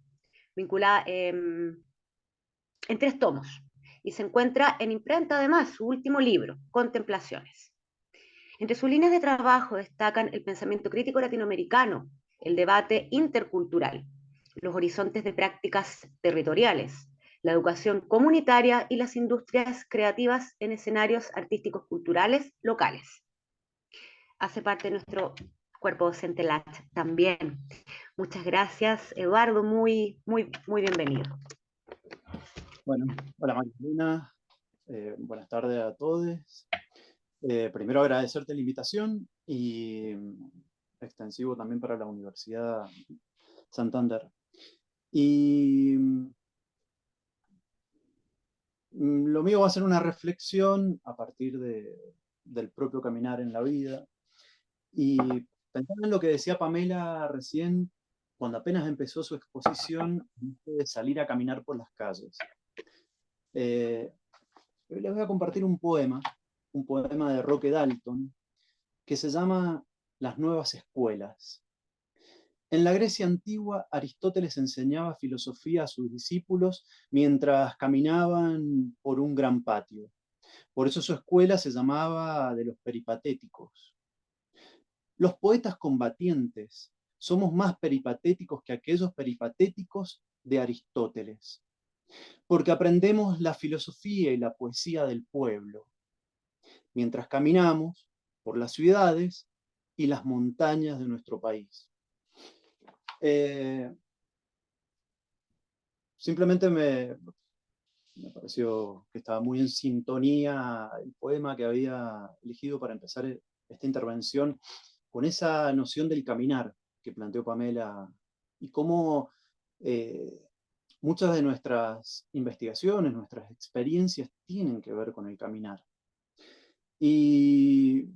vinculada en 3 tomos, y se encuentra en imprenta además su último libro, Contemplaciones. Entre sus líneas de trabajo destacan el pensamiento crítico latinoamericano, el debate intercultural, los horizontes de prácticas territoriales, la educación comunitaria y las industrias creativas en escenarios artísticos culturales locales. Hace parte de nuestro cuerpo docente LACH también. Muchas gracias, Eduardo, muy bienvenido. Bueno, hola Magdalena, buenas tardes a todos. Primero agradecerte la invitación y extensivo también para la Universidad Santander. Y lo mío va a ser una reflexión a partir del propio caminar en la vida. Y pensando en lo que decía Pamela recién, cuando apenas empezó su exposición, de salir a caminar por las calles. Hoy les voy a compartir un poema de Roque Dalton, que se llama Las nuevas escuelas. En la Grecia antigua, Aristóteles enseñaba filosofía a sus discípulos mientras caminaban por un gran patio. Por eso su escuela se llamaba de los peripatéticos. Los poetas combatientes somos más peripatéticos que aquellos peripatéticos de Aristóteles, porque aprendemos la filosofía y la poesía del pueblo, mientras caminamos por las ciudades y las montañas de nuestro país. Simplemente me pareció que estaba muy en sintonía el poema que había elegido para empezar esta intervención con esa noción del caminar que planteó Pamela y cómo muchas de nuestras investigaciones, nuestras experiencias tienen que ver con el caminar. Y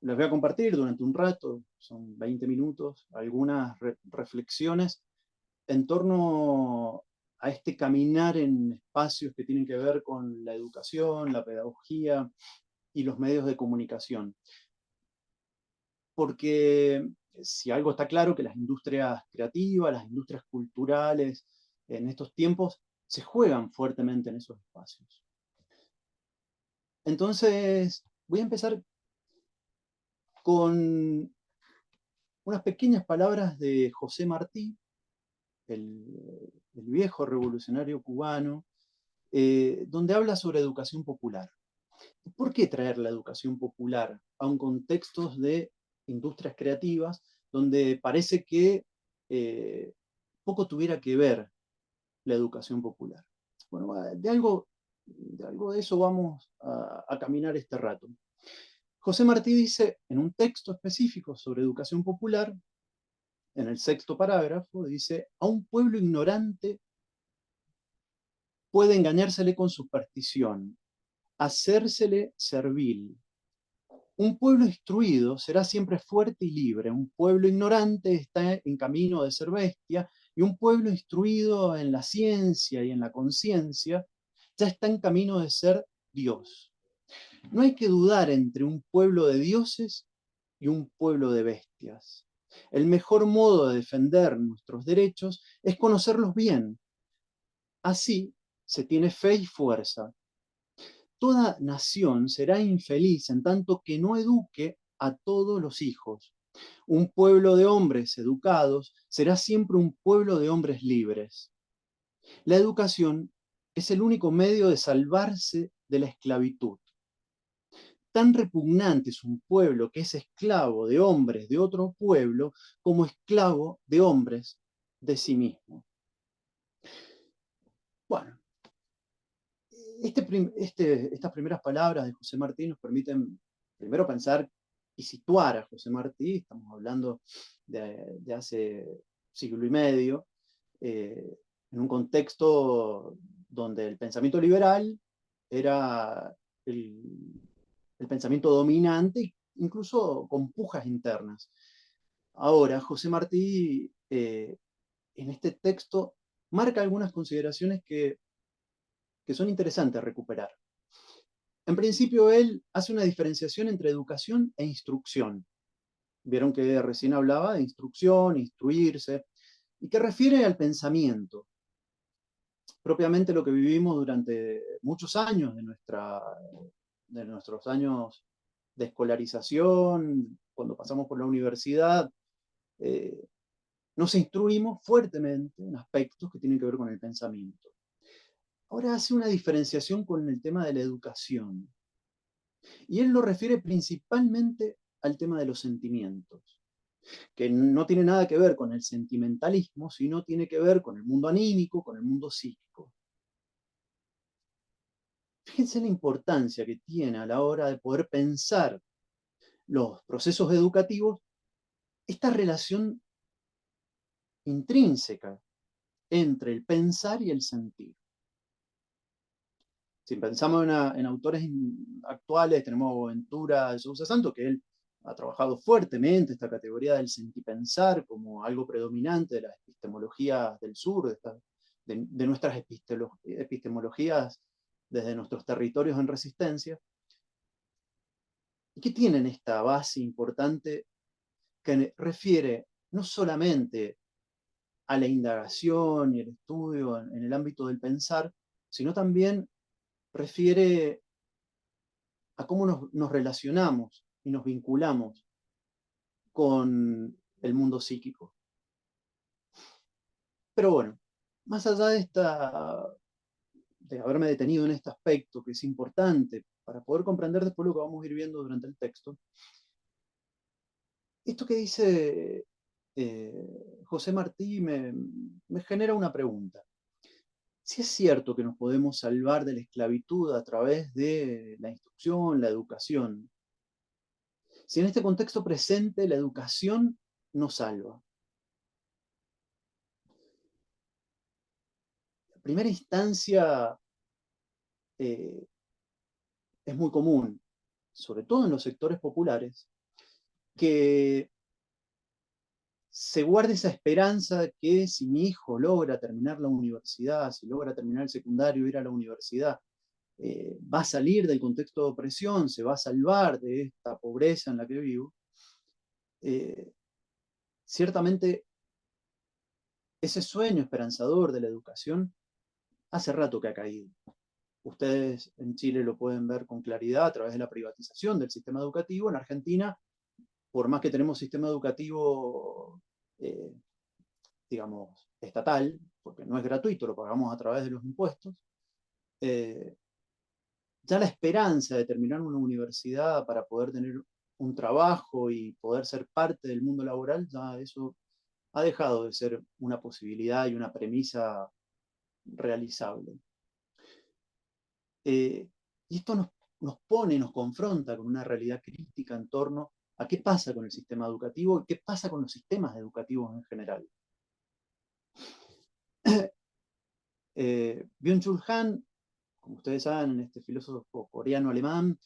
les voy a compartir durante un rato, son 20 minutos, algunas reflexiones en torno a este caminar en espacios que tienen que ver con la educación, la pedagogía y los medios de comunicación. Porque si algo está claro, que las industrias creativas, las industrias culturales, en estos tiempos, se juegan fuertemente en esos espacios. Entonces, voy a empezar con unas pequeñas palabras de José Martí, el viejo revolucionario cubano, donde habla sobre educación popular. ¿Por qué traer la educación popular a un contexto de industrias creativas donde parece que poco tuviera que ver la educación popular? Bueno, de algo de eso vamos a caminar este rato. José Martí dice, en un texto específico sobre educación popular, en el 6º parágrafo, dice, a un pueblo ignorante puede engañársele con superstición, hacérsele servil. Un pueblo instruido será siempre fuerte y libre, un pueblo ignorante está en camino de ser bestia, y un pueblo instruido en la ciencia y en la conciencia ya está en camino de ser Dios. No hay que dudar entre un pueblo de dioses y un pueblo de bestias. El mejor modo de defender nuestros derechos es conocerlos bien. Así se tiene fe y fuerza. Toda nación será infeliz en tanto que no eduque a todos los hijos. Un pueblo de hombres educados será siempre un pueblo de hombres libres. La educación es el único medio de salvarse de la esclavitud. Tan repugnante es un pueblo que es esclavo de hombres de otro pueblo como esclavo de hombres de sí mismo. Bueno, estas primeras palabras de José Martí nos permiten primero pensar y situar a José Martí. Estamos hablando de hace siglo y medio, en un contexto donde el pensamiento liberal era el pensamiento dominante, incluso con pujas internas. Ahora, José Martí, en este texto, marca algunas consideraciones que son interesantes recuperar. En principio, él hace una diferenciación entre educación e instrucción. Vieron que recién hablaba de instrucción, instruirse, y que refiere al pensamiento, propiamente lo que vivimos durante muchos años de nuestros años de escolarización, cuando pasamos por la universidad, nos instruimos fuertemente en aspectos que tienen que ver con el pensamiento. Ahora hace una diferenciación con el tema de la educación, y él lo refiere principalmente al tema de los sentimientos, que no tiene nada que ver con el sentimentalismo, sino tiene que ver con el mundo anímico, con el mundo psíquico. Fíjense la importancia que tiene a la hora de poder pensar los procesos educativos esta relación intrínseca entre el pensar y el sentir. Si pensamos en autores actuales, tenemos Boaventura de Sousa Santos, que él ha trabajado fuertemente esta categoría del sentipensar como algo predominante de las epistemologías del sur, de nuestras epistemologías desde nuestros territorios en resistencia, y que tienen esta base importante que refiere no solamente a la indagación y el estudio en el ámbito del pensar, sino también refiere a cómo nos relacionamos y nos vinculamos con el mundo psíquico. Pero bueno, más allá de haberme detenido en este aspecto, que es importante para poder comprender después lo que vamos a ir viendo durante el texto, esto que dice José Martí me genera una pregunta. Si es cierto que nos podemos salvar de la esclavitud a través de la instrucción, la educación, si en este contexto presente la educación nos salva. En primera instancia, es muy común, sobre todo en los sectores populares, que se guarde esa esperanza de que si mi hijo logra terminar la universidad, si logra terminar el secundario, ir a la universidad, va a salir del contexto de opresión, se va a salvar de esta pobreza en la que vivo. Ciertamente ese sueño esperanzador de la educación hace rato que ha caído. Ustedes en Chile lo pueden ver con claridad a través de la privatización del sistema educativo. En Argentina, por más que tenemos sistema educativo, digamos, estatal, porque no es gratuito, lo pagamos a través de los impuestos, ya la esperanza de terminar una universidad para poder tener un trabajo y poder ser parte del mundo laboral, ya eso ha dejado de ser una posibilidad y una premisa realizable. Y esto nos pone, nos confronta con una realidad crítica en torno a qué pasa con el sistema educativo y qué pasa con los sistemas educativos en general. Byung-Chul Han, como ustedes saben, este filósofo coreano-alemán,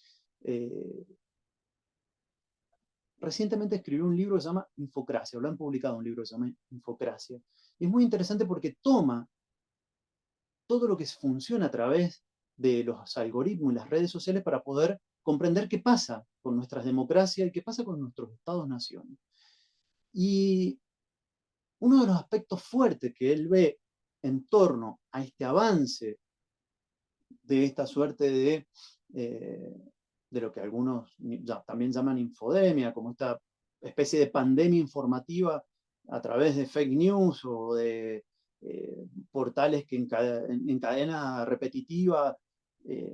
recientemente escribió un libro que se llama Infocracia, o lo han publicado un libro que se llama Infocracia. Y es muy interesante porque toma todo lo que funciona a través de los algoritmos y las redes sociales para poder comprender qué pasa con nuestras democracias y qué pasa con nuestros estados-nación. Y uno de los aspectos fuertes que él ve en torno a este avance de esta suerte de lo que algunos también llaman infodemia, como esta especie de pandemia informativa a través de fake news o de portales que en cadena repetitiva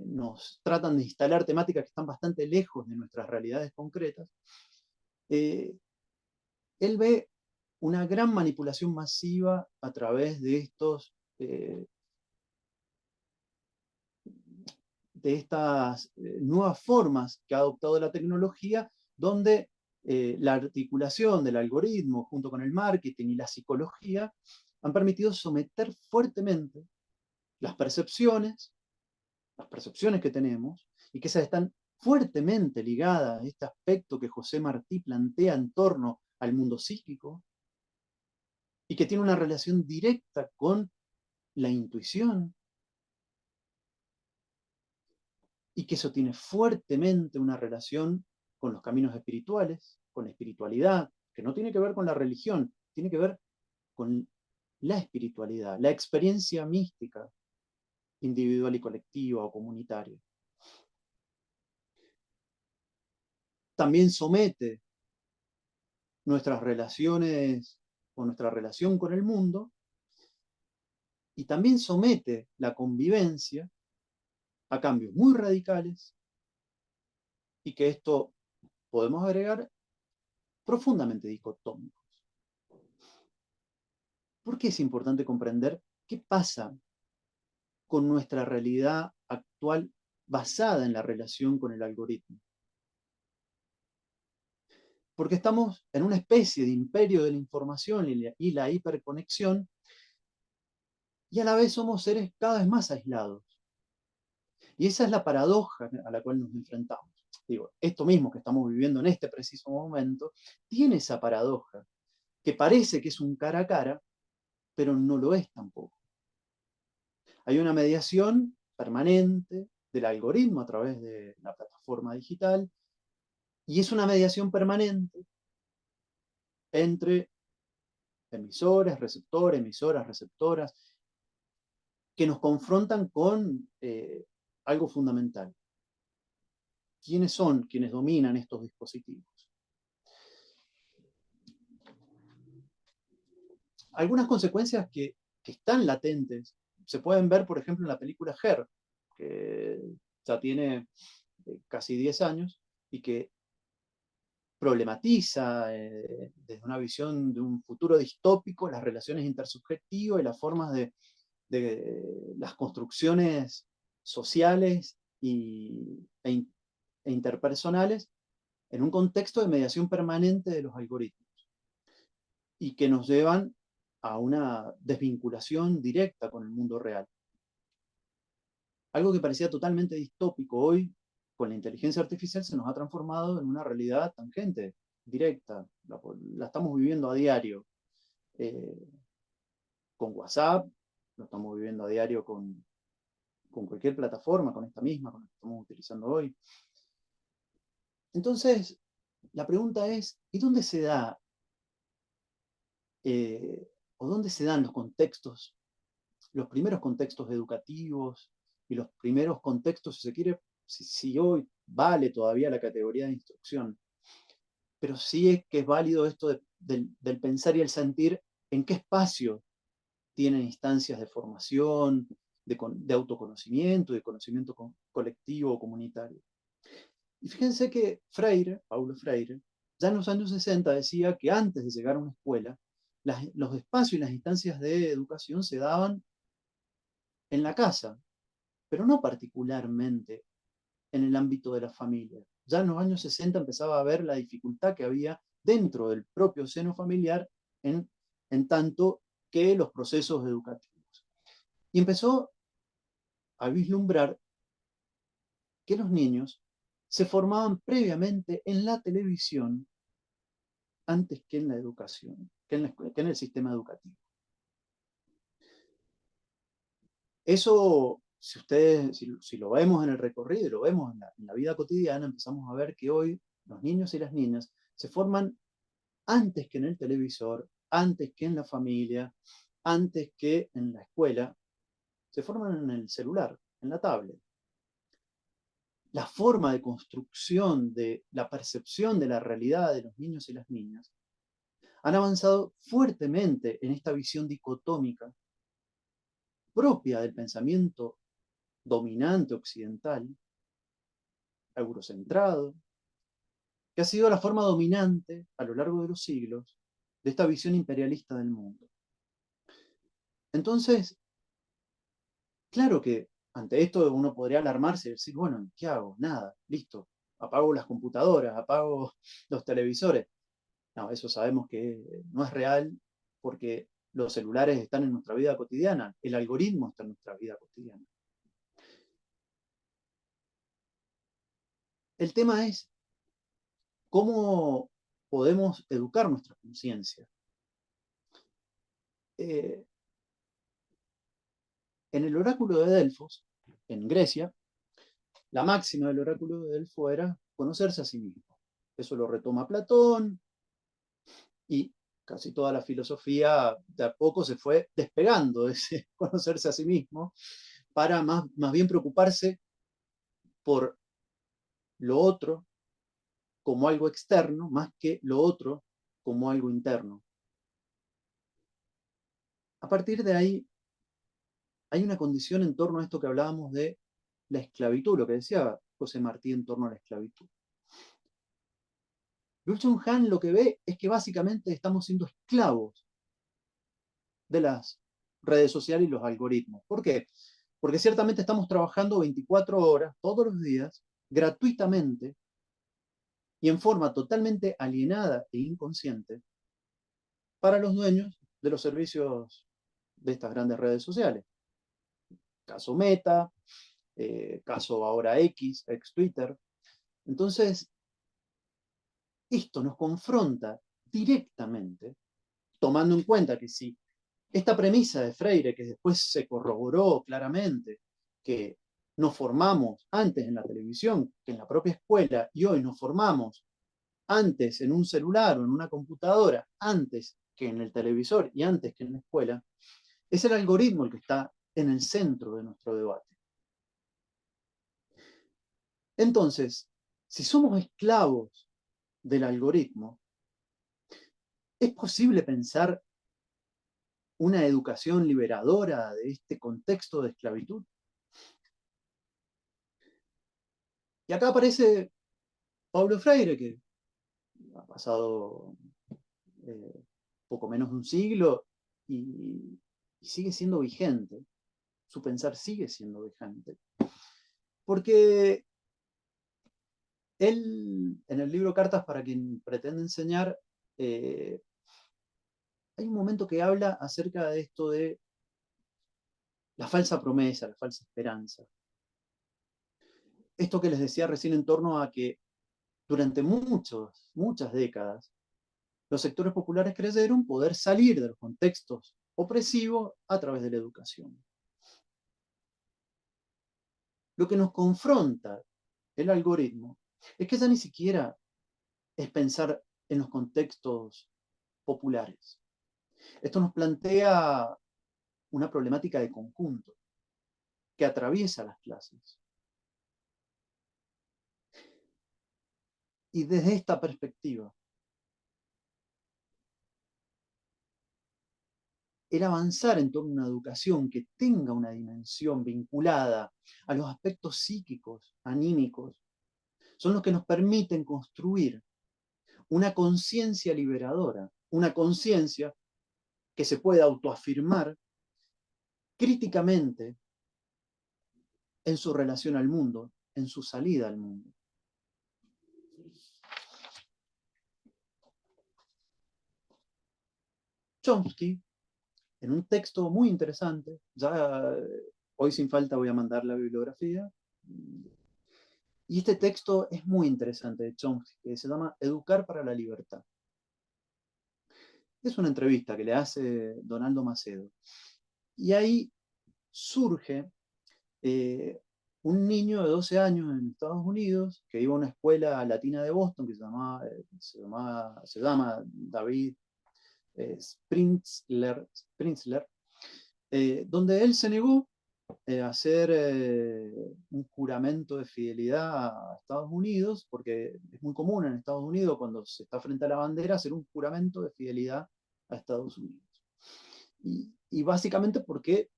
nos tratan de instalar temáticas que están bastante lejos de nuestras realidades concretas, él ve una gran manipulación masiva a través de estas nuevas formas que ha adoptado la tecnología, donde la articulación del algoritmo junto con el marketing y la psicología han permitido someter fuertemente las percepciones que tenemos, y que esas están fuertemente ligadas a este aspecto que José Martí plantea en torno al mundo psíquico, y que tiene una relación directa con la intuición, y que eso tiene fuertemente una relación con los caminos espirituales, con la espiritualidad, que no tiene que ver con la religión, tiene que ver con la espiritualidad, la experiencia mística, individual y colectiva o comunitaria. También somete nuestras relaciones o nuestra relación con el mundo, y también somete la convivencia a cambios muy radicales, y que esto podemos agregar profundamente dicotómicos. ¿Por qué es importante comprender qué pasa con nuestra realidad actual basada en la relación con el algoritmo? Porque estamos en una especie de imperio de la información y la hiperconexión, y a la vez somos seres cada vez más aislados. Y esa es la paradoja a la cual nos enfrentamos. Digo, esto mismo que estamos viviendo en este preciso momento, tiene esa paradoja, que parece que es un cara a cara, pero no lo es tampoco. Hay una mediación permanente del algoritmo a través de la plataforma digital, y es una mediación permanente entre emisores, receptores, emisoras, receptoras, que nos confrontan con algo fundamental. ¿Quiénes son quienes dominan estos dispositivos? Algunas consecuencias que están latentes se pueden ver, por ejemplo, en la película Her, que ya tiene casi 10 años, y que problematiza desde una visión de un futuro distópico las relaciones intersubjetivas y las formas de las construcciones sociales e interpersonales en un contexto de mediación permanente de los algoritmos, y que nos llevan a una desvinculación directa con el mundo real. Algo que parecía totalmente distópico hoy, con la inteligencia artificial, se nos ha transformado en una realidad tangente, directa. La estamos viviendo a diario. Con WhatsApp, lo estamos viviendo a diario con cualquier plataforma, con esta misma, con la que estamos utilizando hoy. Entonces, la pregunta es, ¿y dónde se da, o dónde se dan los contextos, los primeros contextos educativos y los primeros contextos, si se quiere, si hoy vale todavía la categoría de instrucción, pero sí es que es válido esto del pensar y el sentir, en qué espacio tienen instancias de formación, de autoconocimiento, de conocimiento colectivo o comunitario. Y fíjense que Paulo Freire, ya en los años 60 decía que antes de llegar a una escuela, los espacios y las instancias de educación se daban en la casa, pero no particularmente en el ámbito de la familia. Ya en los años 60 empezaba a ver la dificultad que había dentro del propio seno familiar en tanto que los procesos educativos. Y empezó a vislumbrar que los niños se formaban previamente en la televisión antes que en la educación, que en el sistema educativo. Eso, si lo vemos en el recorrido y lo vemos en la vida cotidiana, empezamos a ver que hoy los niños y las niñas se forman antes que en el televisor, antes que en la familia, antes que en la escuela, se forman en el celular, en la tablet. La forma de construcción de la percepción de la realidad de los niños y las niñas han avanzado fuertemente en esta visión dicotómica propia del pensamiento dominante occidental, eurocentrado, que ha sido la forma dominante a lo largo de los siglos de esta visión imperialista del mundo. Entonces, claro que ante esto uno podría alarmarse y decir, bueno, ¿qué hago? Nada, listo, apago las computadoras, apago los televisores. No, eso sabemos que no es real porque los celulares están en nuestra vida cotidiana, el algoritmo está en nuestra vida cotidiana. El tema es cómo podemos educar nuestra conciencia. En el oráculo de Delfos, en Grecia, la máxima del oráculo de Delfos era conocerse a sí mismo. Eso lo retoma Platón y casi toda la filosofía de a poco se fue despegando de ese conocerse a sí mismo para más bien preocuparse por lo otro como algo externo más que lo otro como algo interno. A partir de ahí hay una condición en torno a esto que hablábamos de la esclavitud, lo que decía José Martí en torno a la esclavitud. Byung-Chul Han lo que ve es que básicamente estamos siendo esclavos de las redes sociales y los algoritmos. ¿Por qué? Porque ciertamente estamos trabajando 24 horas todos los días, gratuitamente y en forma totalmente alienada e inconsciente para los dueños de los servicios de estas grandes redes sociales. Caso Meta, caso ahora ex Twitter. Entonces, esto nos confronta directamente, tomando en cuenta que si esta premisa de Freire, que después se corroboró claramente, que nos formamos antes en la televisión que en la propia escuela y hoy nos formamos antes en un celular o en una computadora, antes que en el televisor y antes que en la escuela, es el algoritmo el que está en el centro de nuestro debate. Entonces, si somos esclavos del algoritmo, ¿es posible pensar una educación liberadora de este contexto de esclavitud? Y acá aparece Paulo Freire, que ha pasado poco menos de un siglo y sigue siendo vigente. Su pensar sigue siendo vigente. Porque él, en el libro Cartas para quien pretende enseñar, hay un momento que habla acerca de esto de la falsa promesa, la falsa esperanza. Esto que les decía recién en torno a que durante muchas décadas, los sectores populares creyeron poder salir de los contextos opresivos a través de la educación. Lo que nos confronta el algoritmo es que ya ni siquiera es pensar en los contextos populares. Esto nos plantea una problemática de conjunto que atraviesa las clases. Y desde esta perspectiva, el avanzar en torno a una educación que tenga una dimensión vinculada a los aspectos psíquicos, anímicos, son los que nos permiten construir una conciencia liberadora, una conciencia que se puede autoafirmar críticamente en su relación al mundo, en su salida al mundo. Chomsky, en un texto muy interesante, ya hoy sin falta voy a mandar la bibliografía, y este texto es muy interesante de Chomsky, que se llama Educar para la Libertad. Es una entrevista que le hace Donaldo Macedo. Y ahí surge un niño de 12 años en Estados Unidos que iba a una escuela latina de Boston que se llama David Sprinzler, donde él se negó a hacer un juramento de fidelidad a Estados Unidos, porque es muy común en Estados Unidos cuando se está frente a la bandera hacer un juramento de fidelidad a Estados Unidos. Y básicamente porque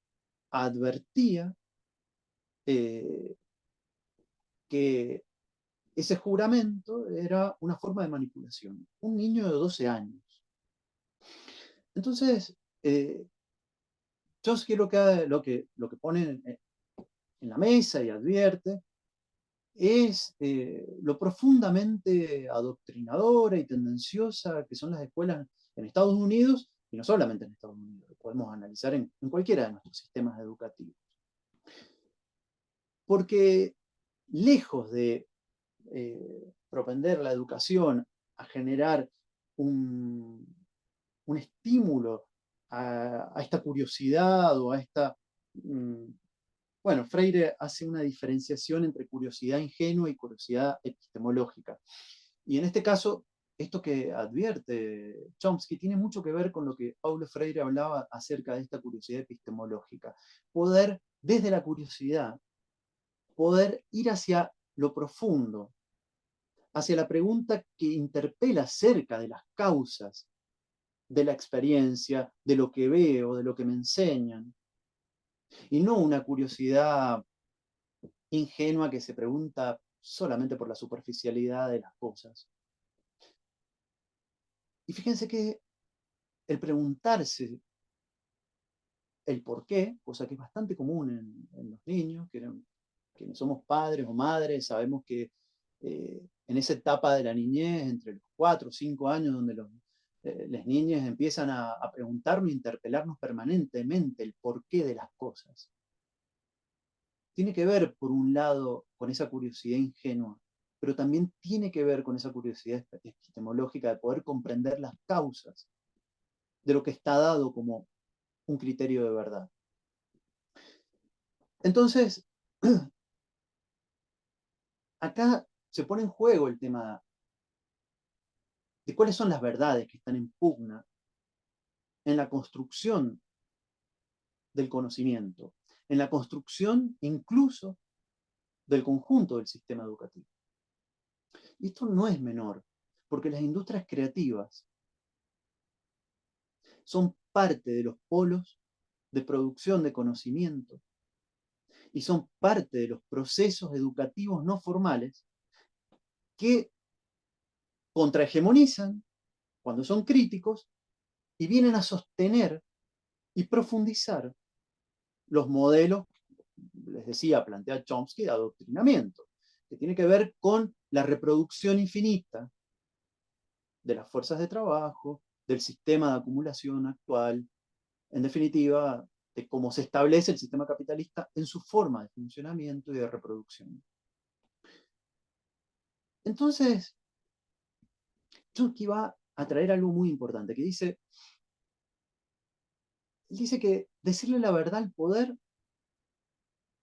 advertía que ese juramento era una forma de manipulación. Un niño de 12 años. Entonces, Chomsky lo que pone en la mesa y advierte es lo profundamente adoctrinadora y tendenciosa que son las escuelas en Estados Unidos, y no solamente en Estados Unidos, lo podemos analizar en cualquiera de nuestros sistemas educativos. Porque lejos de propender la educación a generar un estímulo a esta curiosidad o a esta... Bueno, Freire hace una diferenciación entre curiosidad ingenua y curiosidad epistemológica. Y en este caso, esto que advierte Chomsky tiene mucho que ver con lo que Paulo Freire hablaba acerca de esta curiosidad epistemológica. Poder, desde la curiosidad, poder ir hacia lo profundo, hacia la pregunta que interpela acerca de las causas de la experiencia, de lo que veo, de lo que me enseñan, y no una curiosidad ingenua que se pregunta solamente por la superficialidad de las cosas. Y fíjense que el preguntarse el por qué, cosa que es bastante común en los niños, quienes somos padres o madres, sabemos que en esa etapa de la niñez, entre los 4 o 5 años, donde las niñas empiezan a preguntarnos, a interpelarnos permanentemente el porqué de las cosas. Tiene que ver, por un lado, con esa curiosidad ingenua, pero también tiene que ver con esa curiosidad epistemológica de poder comprender las causas de lo que está dado como un criterio de verdad. Entonces, acá se pone en juego el tema de cuáles son las verdades que están en pugna en la construcción del conocimiento, en la construcción incluso del conjunto del sistema educativo. Y esto no es menor, porque las industrias creativas son parte de los polos de producción de conocimiento y son parte de los procesos educativos no formales que contrahegemonizan cuando son críticos y vienen a sostener y profundizar los modelos, les decía, plantea Chomsky, de adoctrinamiento, que tiene que ver con la reproducción infinita de las fuerzas de trabajo, del sistema de acumulación actual, en definitiva, de cómo se establece el sistema capitalista en su forma de funcionamiento y de reproducción. Entonces, Chomsky va a traer algo muy importante, que dice que decirle la verdad al poder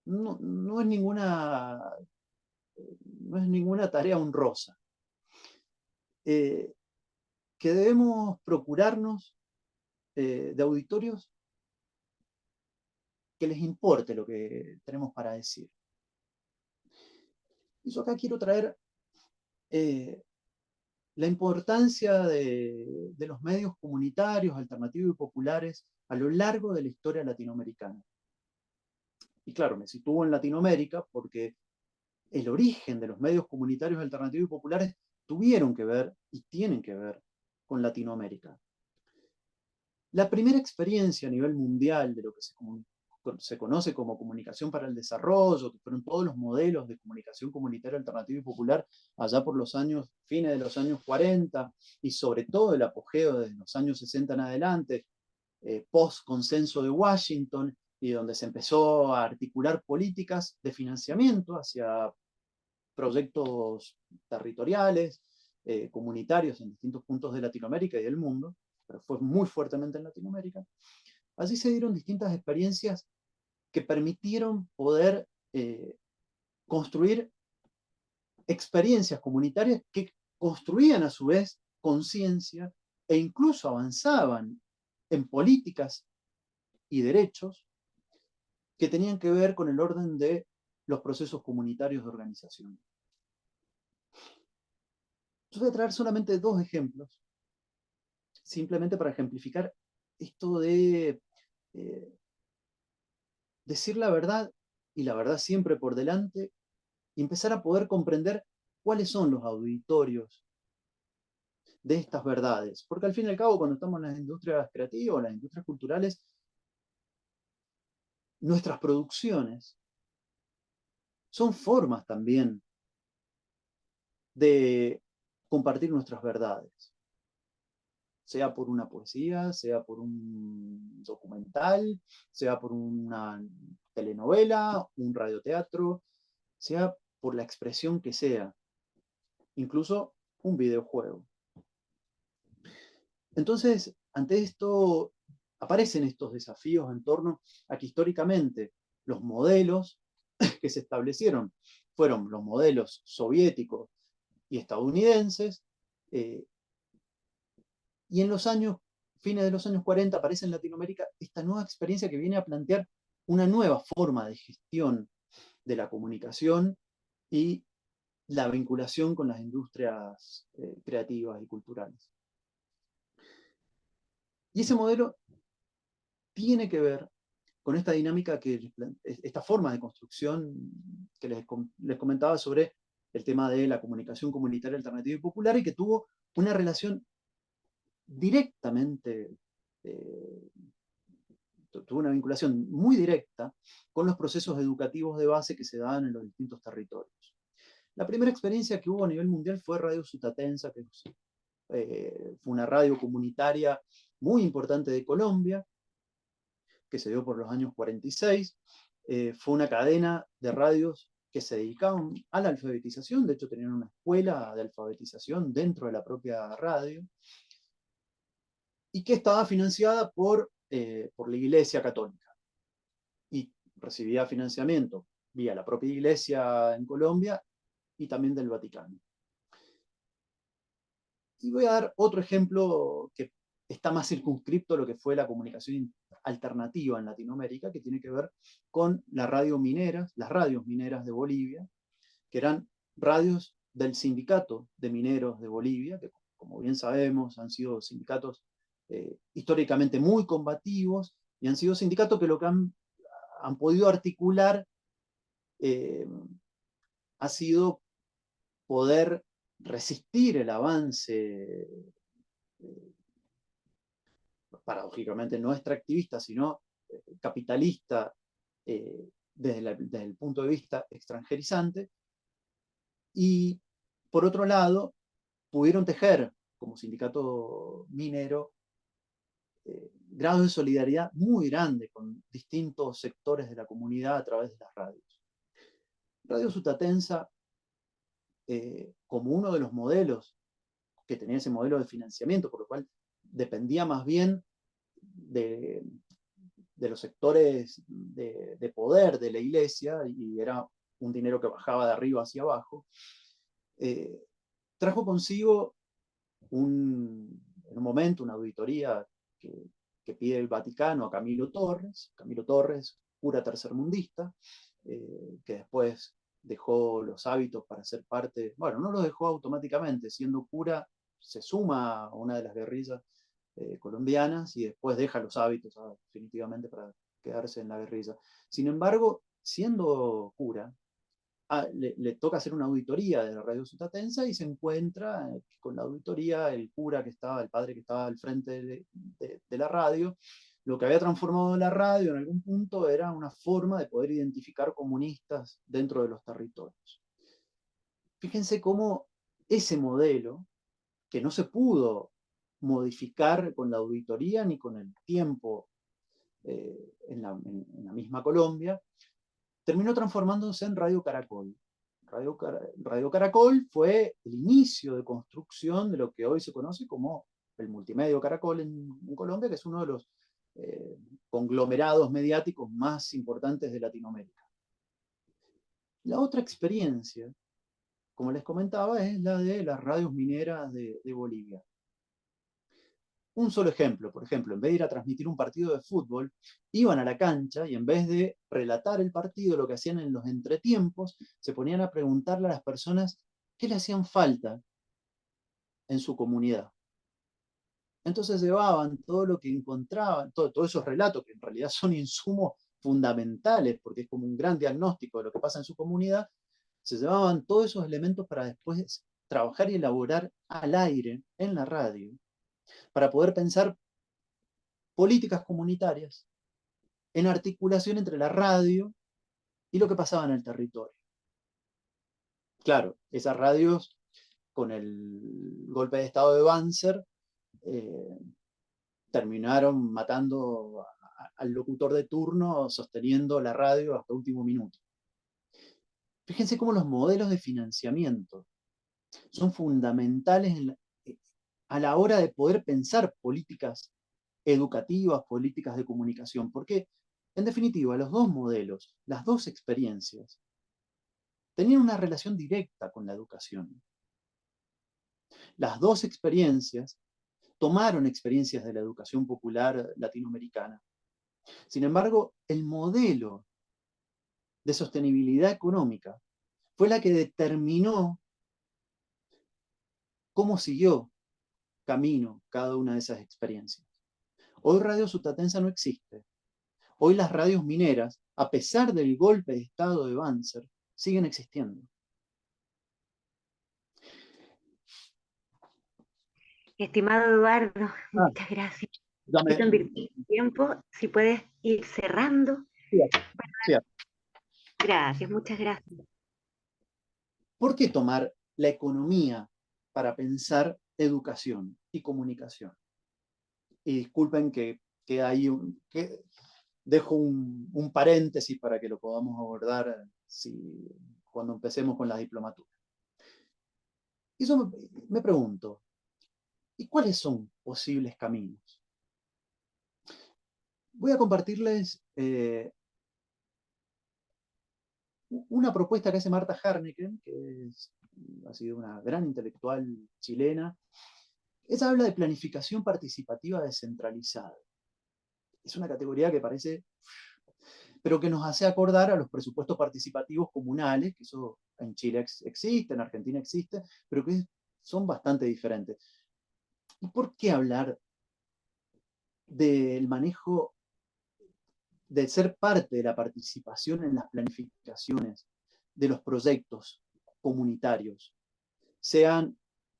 no es ninguna tarea honrosa. Que debemos procurarnos de auditorios que les importe lo que tenemos para decir. Y yo acá quiero traer la importancia de los medios comunitarios, alternativos y populares a lo largo de la historia latinoamericana. Y claro, me sitúo en Latinoamérica porque el origen de los medios comunitarios, alternativos y populares tuvieron que ver y tienen que ver con Latinoamérica. La primera experiencia a nivel mundial de lo que se conoce como comunicación para el desarrollo, que fueron todos los modelos de comunicación comunitaria, alternativa y popular allá por los fines de los años 40 y sobre todo el apogeo desde los años 60 en adelante, post-consenso de Washington, y donde se empezó a articular políticas de financiamiento hacia proyectos territoriales, comunitarios en distintos puntos de Latinoamérica y del mundo, pero fue muy fuertemente en Latinoamérica. Allí se dieron distintas experiencias que permitieron poder construir experiencias comunitarias que construían a su vez conciencia e incluso avanzaban en políticas y derechos que tenían que ver con el orden de los procesos comunitarios de organización. Yo voy a traer solamente 2 ejemplos, simplemente para ejemplificar esto de decir la verdad y la verdad siempre por delante y empezar a poder comprender cuáles son los auditorios de estas verdades. Porque al fin y al cabo, cuando estamos en las industrias creativas, las industrias culturales, nuestras producciones son formas también de compartir nuestras verdades, sea por una poesía, sea por un documental, sea por una telenovela, un radioteatro, sea por la expresión que sea, incluso un videojuego. Entonces, ante esto, aparecen estos desafíos en torno a que históricamente los modelos que se establecieron fueron los modelos soviéticos y estadounidenses, eh, y en los años, fines de los años 40, aparece en Latinoamérica esta nueva experiencia que viene a plantear una nueva forma de gestión de la comunicación y la vinculación con las industrias creativas y culturales. Y ese modelo tiene que ver con esta dinámica, esta forma de construcción que les comentaba sobre el tema de la comunicación comunitaria alternativa y popular, y que tuvo una relación directamente, tuvo una vinculación muy directa con los procesos educativos de base que se daban en los distintos territorios. La primera experiencia que hubo a nivel mundial fue Radio Sutatensa, que fue una radio comunitaria muy importante de Colombia, que se dio por los años 46. Fue una cadena de radios que se dedicaban a la alfabetización, de hecho tenían una escuela de alfabetización dentro de la propia radio, y que estaba financiada por la Iglesia Católica, y recibía financiamiento vía la propia Iglesia en Colombia y también del Vaticano. Y voy a dar otro ejemplo que está más circunscripto a lo que fue la comunicación alternativa en Latinoamérica, que tiene que ver con las radios mineras de Bolivia, que eran radios del Sindicato de Mineros de Bolivia, que como bien sabemos han sido sindicatos históricamente muy combativos, y han sido sindicatos que lo que han podido articular ha sido poder resistir el avance, paradójicamente no extractivista, sino capitalista, desde el punto de vista extranjerizante, y por otro lado, pudieron tejer, como sindicato minero, grados de solidaridad muy grandes con distintos sectores de la comunidad a través de las radios. Radio Sutatensa, como uno de los modelos que tenía ese modelo de financiamiento, por lo cual dependía más bien de los sectores de poder de la iglesia, y era un dinero que bajaba de arriba hacia abajo, trajo consigo en un momento una auditoría que pide el Vaticano a Camilo Torres, cura tercermundista, que después dejó los hábitos para ser parte, bueno, no los dejó automáticamente, siendo cura se suma a una de las guerrillas colombianas y después deja los hábitos definitivamente para quedarse en la guerrilla. Sin embargo, siendo cura, le toca hacer una auditoría de la radio Sutatensa y se encuentra con la auditoría el padre que estaba al frente de la radio. Lo que había transformado la radio en algún punto era una forma de poder identificar comunistas dentro de los territorios. Fíjense cómo ese modelo, que no se pudo modificar con la auditoría ni con el tiempo en la misma Colombia, terminó transformándose en Radio Caracol. Radio Caracol fue el inicio de construcción de lo que hoy se conoce como el multimedio Caracol en Colombia, que es uno de los conglomerados mediáticos más importantes de Latinoamérica. La otra experiencia, como les comentaba, es la de las radios mineras de Bolivia. Un solo ejemplo, por ejemplo, en vez de ir a transmitir un partido de fútbol, iban a la cancha y en vez de relatar el partido, lo que hacían en los entretiempos, se ponían a preguntarle a las personas qué le hacían falta en su comunidad. Entonces llevaban todo lo que encontraban, todos esos relatos que en realidad son insumos fundamentales, porque es como un gran diagnóstico de lo que pasa en su comunidad, se llevaban todos esos elementos para después trabajar y elaborar al aire, en la radio, para poder pensar políticas comunitarias en articulación entre la radio y lo que pasaba en el territorio. Claro, esas radios, con el golpe de estado de Banzer, terminaron matando al locutor de turno, sosteniendo la radio hasta último minuto. Fíjense cómo los modelos de financiamiento son fundamentales a la hora de poder pensar políticas educativas, políticas de comunicación, porque en definitiva los dos modelos, las dos experiencias, tenían una relación directa con la educación. Las dos experiencias tomaron experiencias de la educación popular latinoamericana. Sin embargo, el modelo de sostenibilidad económica fue la que determinó cómo siguió camino cada una de esas experiencias. Hoy Radio Sutatensa no existe. Hoy las radios mineras, a pesar del golpe de estado de Banzer, siguen existiendo. Estimado Eduardo, muchas gracias. Dame, Tiempo, si puedes ir cerrando. sí. Gracias, muchas gracias. ¿Por qué tomar la economía para pensar educación y comunicación? Y disculpen que ahí dejo un paréntesis para que lo podamos abordar cuando empecemos con la diplomatura. Y yo me pregunto, ¿y cuáles son posibles caminos? Voy a compartirles una propuesta que hace Marta Harneken, que ha sido una gran intelectual chilena. Ella habla de planificación participativa descentralizada. Es una categoría que parece, pero que nos hace acordar a los presupuestos participativos comunales, que eso en Chile existe, en Argentina existe, pero que son bastante diferentes. ¿Y por qué hablar del manejo, de ser parte de la participación en las planificaciones de los proyectos comunitarios, sean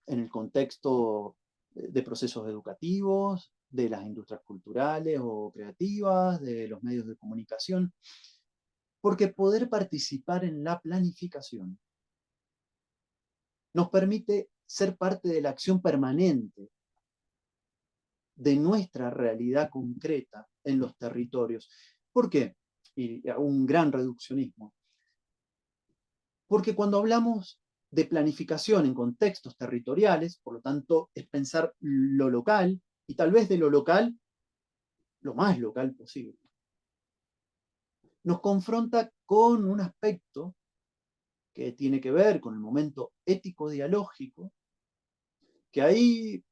en el contexto de procesos educativos, de las industrias culturales o creativas, de los medios de comunicación? Porque poder participar en la planificación nos permite ser parte de la acción permanente de nuestra realidad concreta en los territorios. ¿Por qué? Y un gran reduccionismo. Porque cuando hablamos de planificación en contextos territoriales, por lo tanto, es pensar lo local, y tal vez de lo local, lo más local posible. Nos confronta con un aspecto que tiene que ver con el momento ético-dialógico, que ahí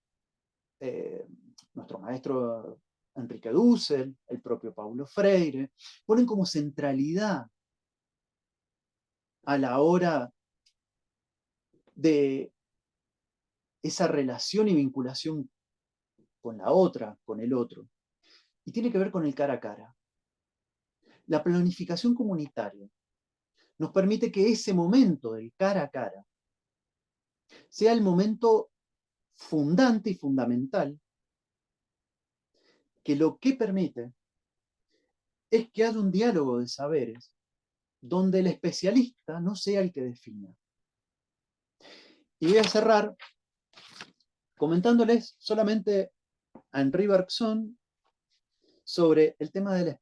nuestro maestro Enrique Dussel, el propio Paulo Freire, ponen como centralidad a la hora de esa relación y vinculación con la otra, con el otro. Y tiene que ver con el cara a cara. La planificación comunitaria nos permite que ese momento del cara a cara sea el momento fundante y fundamental, que lo que permite es que haya un diálogo de saberes donde el especialista no sea el que defina. Y voy a cerrar comentándoles solamente a Henri Bergson sobre el tema de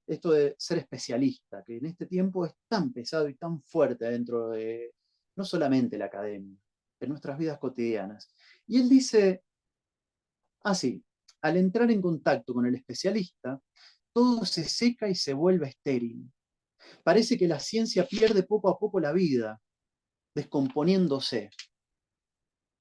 esto de ser especialista, que en este tiempo es tan pesado y tan fuerte dentro de no solamente la academia, en nuestras vidas cotidianas. Y él dice así: al entrar en contacto con el especialista, todo se seca y se vuelve estéril. Parece que la ciencia pierde poco a poco la vida, descomponiéndose.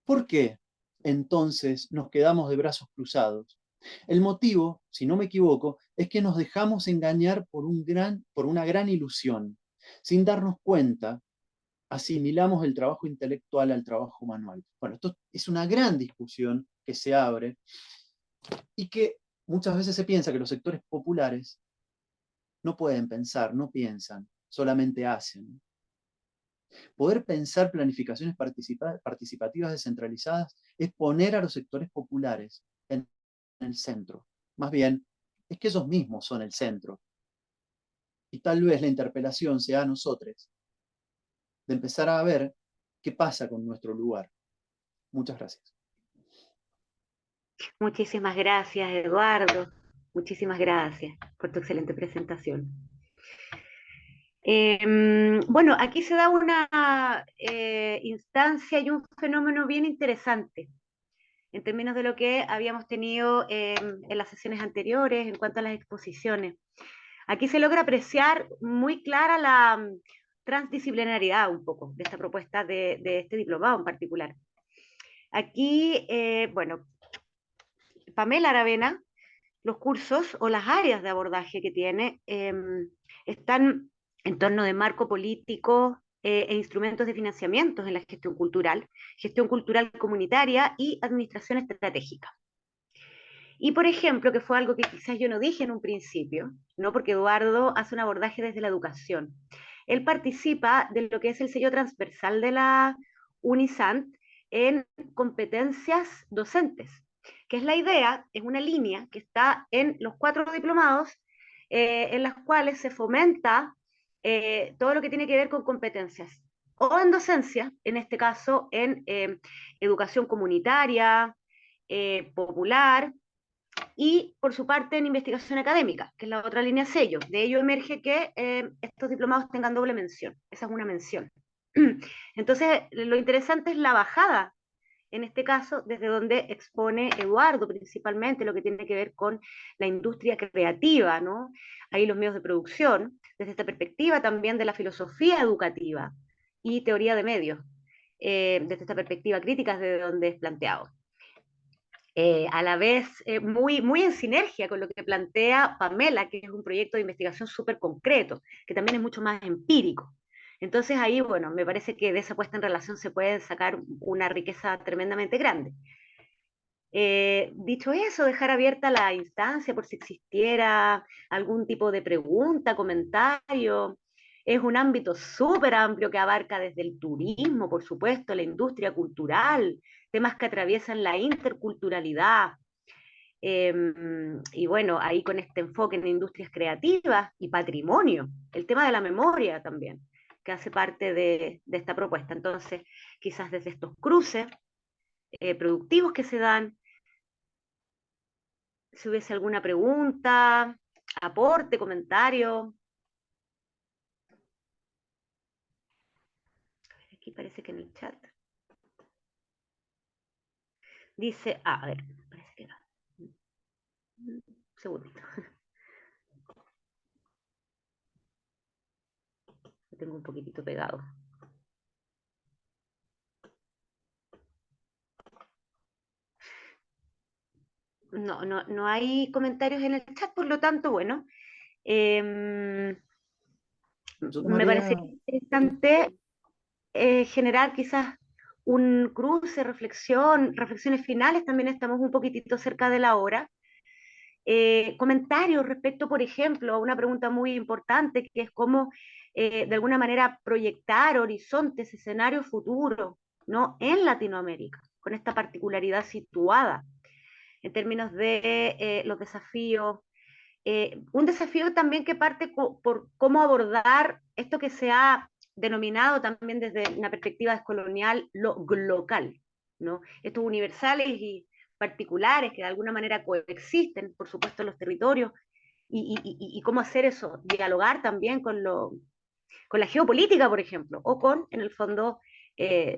¿Por qué entonces nos quedamos de brazos cruzados? El motivo, si no me equivoco, es que nos dejamos engañar por una gran ilusión. Sin darnos cuenta, asimilamos el trabajo intelectual al trabajo manual. Bueno, esto es una gran discusión que se abre y que muchas veces se piensa que los sectores populares no pueden pensar, no piensan, solamente hacen. Poder pensar planificaciones participativas descentralizadas es poner a los sectores populares en el centro. Más bien, es que ellos mismos son el centro. Y tal vez la interpelación sea a nosotros, de empezar a ver qué pasa con nuestro lugar. Muchas gracias. Muchísimas gracias, Eduardo. Muchísimas gracias por tu excelente presentación. Bueno, aquí se da una instancia y un fenómeno bien interesante en términos de lo que habíamos tenido en las sesiones anteriores en cuanto a las exposiciones. Aquí se logra apreciar muy clara la transdisciplinariedad un poco de esta propuesta de este diplomado en particular. Aquí, bueno, Pamela Aravena, los cursos o las áreas de abordaje que tiene están en torno de marco político e instrumentos de financiamiento en la gestión cultural comunitaria y administración estratégica. Y por ejemplo, que fue algo que quizás yo no dije en un principio, ¿no? Porque Eduardo hace un abordaje desde la educación. Él participa de lo que es el sello transversal de la Unisant en competencias docentes, que es la idea, es una línea que está en los 4 diplomados, en las cuales se fomenta todo lo que tiene que ver con competencias, o en docencia, en este caso en educación comunitaria, popular, y por su parte en investigación académica, que es la otra línea sello. De ello emerge que estos diplomados tengan doble mención, esa es una mención. Entonces, lo interesante es la bajada, en este caso, desde donde expone Eduardo principalmente lo que tiene que ver con la industria creativa, ¿no? Ahí los medios de producción, desde esta perspectiva también de la filosofía educativa y teoría de medios, desde esta perspectiva crítica desde donde es planteado. A la vez muy, muy en sinergia con lo que plantea Pamela, que es un proyecto de investigación súper concreto, que también es mucho más empírico. Entonces ahí, bueno, me parece que de esa puesta en relación se puede sacar una riqueza tremendamente grande. Dicho eso, dejar abierta la instancia por si existiera algún tipo de pregunta, comentario. Es un ámbito súper amplio que abarca desde el turismo, por supuesto, la industria cultural, temas que atraviesan la interculturalidad. Y bueno, ahí con este enfoque en industrias creativas y patrimonio, el tema de la memoria también, que hace parte de esta propuesta. Entonces, quizás desde estos cruces productivos que se dan, si hubiese alguna pregunta, aporte, comentario. Aquí parece que en el chat dice, a ver, parece que no. Un segundito. Lo tengo un poquitito pegado. No hay comentarios en el chat, por lo tanto, bueno, me parece interesante generar quizás un cruce, reflexiones finales, también estamos un poquitito cerca de la hora. Comentarios respecto, por ejemplo, a una pregunta muy importante, que es cómo de alguna manera proyectar horizontes, escenarios futuros, ¿no? En Latinoamérica, con esta particularidad situada en términos de los desafíos. Un desafío también que parte por cómo abordar esto que se ha denominado también desde una perspectiva descolonial lo local, ¿no? Estos universales y particulares que de alguna manera coexisten, por supuesto, en los territorios, y cómo hacer eso, dialogar también con la geopolítica, por ejemplo, o con, en el fondo,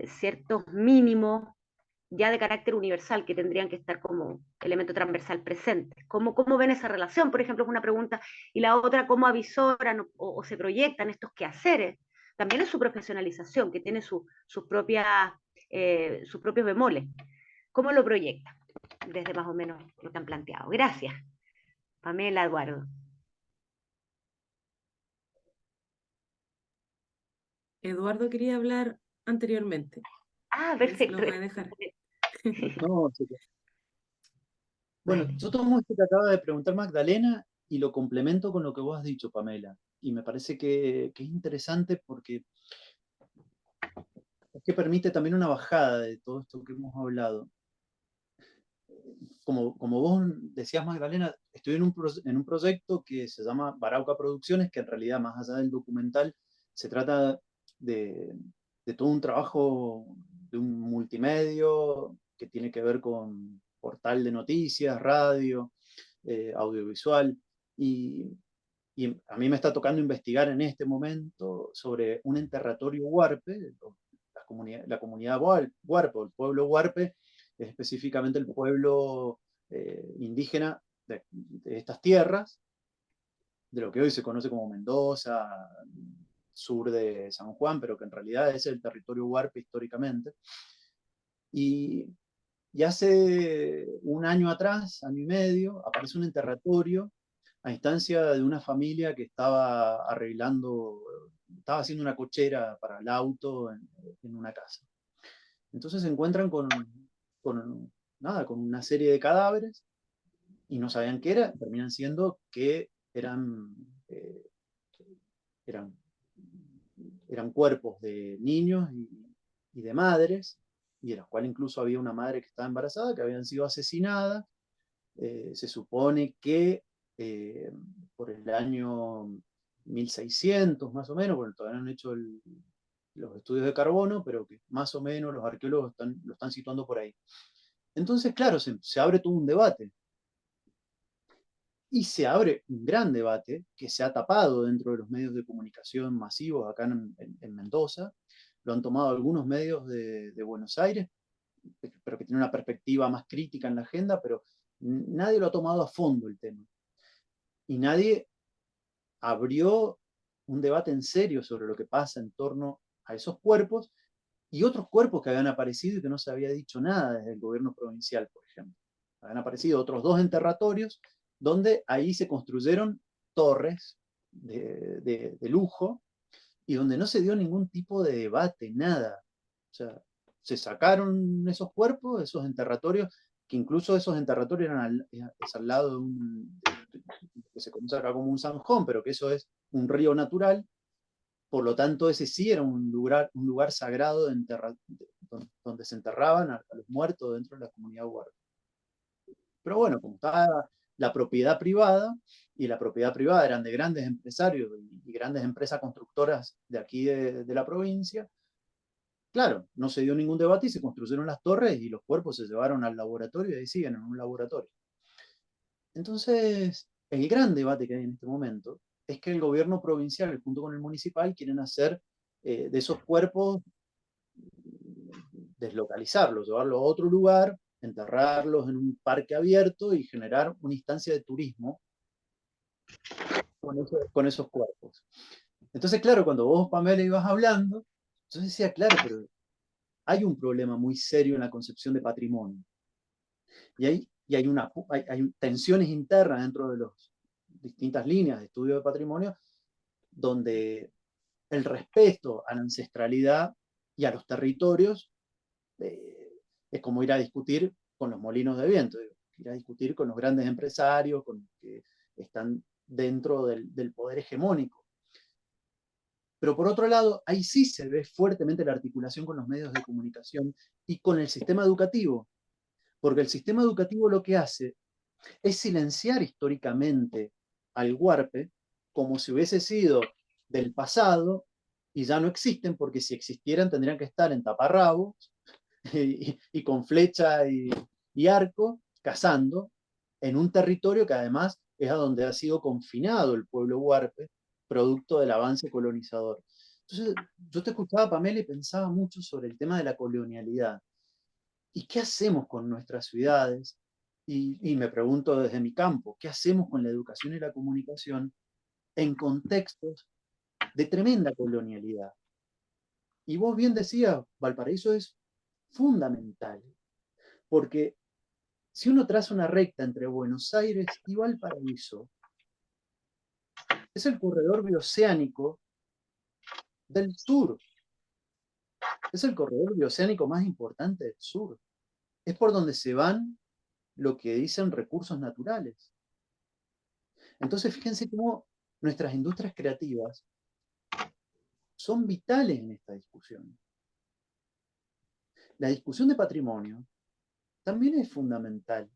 ciertos mínimos ya de carácter universal que tendrían que estar como elemento transversal presente. ¿Cómo ven esa relación? Por ejemplo, es una pregunta. Y la otra, ¿cómo avisoran o se proyectan estos quehaceres? También es su profesionalización, que tiene sus propios bemoles. ¿Cómo lo proyectan? Desde más o menos lo que han planteado. Gracias. Pamela, Eduardo. Eduardo quería hablar anteriormente. Ah, Él se perfecto. lo voy a dejar. No, sí. Bueno, Vale. yo tomo esto que acaba de preguntar Magdalena y lo complemento con lo que vos has dicho, Pamela. Y me parece que es interesante porque es que permite también una bajada de todo esto que hemos hablado. Como vos decías, Magdalena, estoy en un proyecto que se llama Barauca Producciones, que en realidad, más allá del documental, se trata de, de todo un trabajo de un multimedio que tiene que ver con portal de noticias, radio, audiovisual. Y, y a mí me está tocando investigar en este momento sobre un enterratorio huarpe, la comunidad huarpe, o el pueblo huarpe, es específicamente el pueblo indígena de estas tierras, de lo que hoy se conoce como Mendoza, sur de San Juan, pero que en realidad es el territorio huarpe históricamente. Y, y hace un año atrás, año y medio, aparece un enterratorio a instancia de una familia que estaba arreglando, estaba haciendo una cochera para el auto en una casa. Entonces se encuentran con una serie de cadáveres y no sabían qué era, terminan siendo que eran, eran cuerpos de niños y de madres, y de los cuales incluso había una madre que estaba embarazada, que habían sido asesinadas. Se supone que por el año 1600 más o menos, porque todavía no han hecho los estudios de carbono, pero que más o menos los arqueólogos lo están situando por ahí. Entonces, claro, se abre todo un debate. Y se abre un gran debate que se ha tapado dentro de los medios de comunicación masivos acá en Mendoza. Lo han tomado algunos medios de Buenos Aires, pero que tienen una perspectiva más crítica en la agenda, pero nadie lo ha tomado a fondo el tema. Y nadie abrió un debate en serio sobre lo que pasa en torno a esos cuerpos y otros cuerpos que habían aparecido y que no se había dicho nada desde el gobierno provincial, por ejemplo. Habían aparecido otros 2 enterratorios donde ahí se construyeron torres de lujo y donde no se dio ningún tipo de debate, nada. O sea, se sacaron esos cuerpos, esos enterratorios, que incluso esos enterratorios eran al lado de que se conoce acá como un zanjón, pero que eso es un río natural. Por lo tanto, ese sí era un lugar sagrado donde se enterraban a los muertos dentro de la comunidad huarpe. Pero bueno, como estaba la propiedad privada, y la propiedad privada eran de grandes empresarios y grandes empresas constructoras de aquí de la provincia, claro, no se dio ningún debate y se construyeron las torres y los cuerpos se llevaron al laboratorio y ahí siguen en un laboratorio. Entonces, el gran debate que hay en este momento es que el gobierno provincial junto con el municipal quieren hacer de esos cuerpos, deslocalizarlos, llevarlos a otro lugar, enterrarlos en un parque abierto y generar una instancia de turismo con esos cuerpos. Entonces, claro, cuando vos, Pamela, ibas hablando, yo decía, claro, pero hay un problema muy serio en la concepción de patrimonio. Y hay tensiones internas dentro de las distintas líneas de estudio de patrimonio, donde el respeto a la ancestralidad y a los territorios es como ir a discutir con los molinos de viento, ir a discutir con los grandes empresarios, con los que están dentro del poder hegemónico. Pero por otro lado, ahí sí se ve fuertemente la articulación con los medios de comunicación y con el sistema educativo, porque el sistema educativo lo que hace es silenciar históricamente al huarpe como si hubiese sido del pasado y ya no existen, porque si existieran tendrían que estar en taparrabos y con flecha y arco, cazando en un territorio que además es a donde ha sido confinado el pueblo huarpe, producto del avance colonizador. Entonces, yo te escuchaba, Pamela, y pensaba mucho sobre el tema de la colonialidad. ¿Y qué hacemos con nuestras ciudades? Y me pregunto desde mi campo, ¿qué hacemos con la educación y la comunicación en contextos de tremenda colonialidad? Y vos bien decías, Valparaíso es fundamental, porque si uno traza una recta entre Buenos Aires y Valparaíso, es el corredor bioceánico del sur, es el corredor bioceánico más importante del sur, es por donde se van lo que dicen recursos naturales. Entonces, fíjense cómo nuestras industrias creativas son vitales en esta discusión. La discusión de patrimonio también es fundamental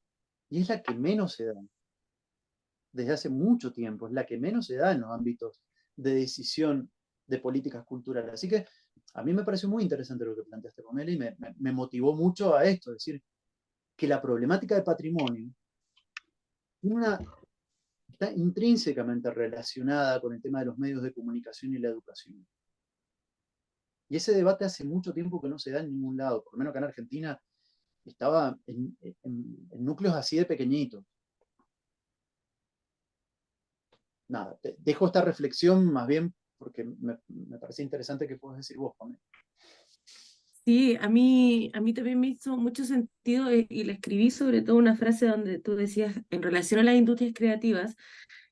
y es la que menos se da desde hace mucho tiempo, es la que menos se da en los ámbitos de decisión de políticas culturales. Así que a mí me pareció muy interesante lo que planteaste, Pamela, y me motivó mucho a esto, es decir, que la problemática de patrimonio está intrínsecamente relacionada con el tema de los medios de comunicación y la educación. Y ese debate hace mucho tiempo que no se da en ningún lado, por lo menos acá en Argentina estaba en núcleos así de pequeñitos. Nada, dejo esta reflexión más bien porque me parece interesante que puedas decir vos, Pamela. Sí, a mí también me hizo mucho sentido y le escribí sobre todo una frase donde tú decías, en relación a las industrias creativas,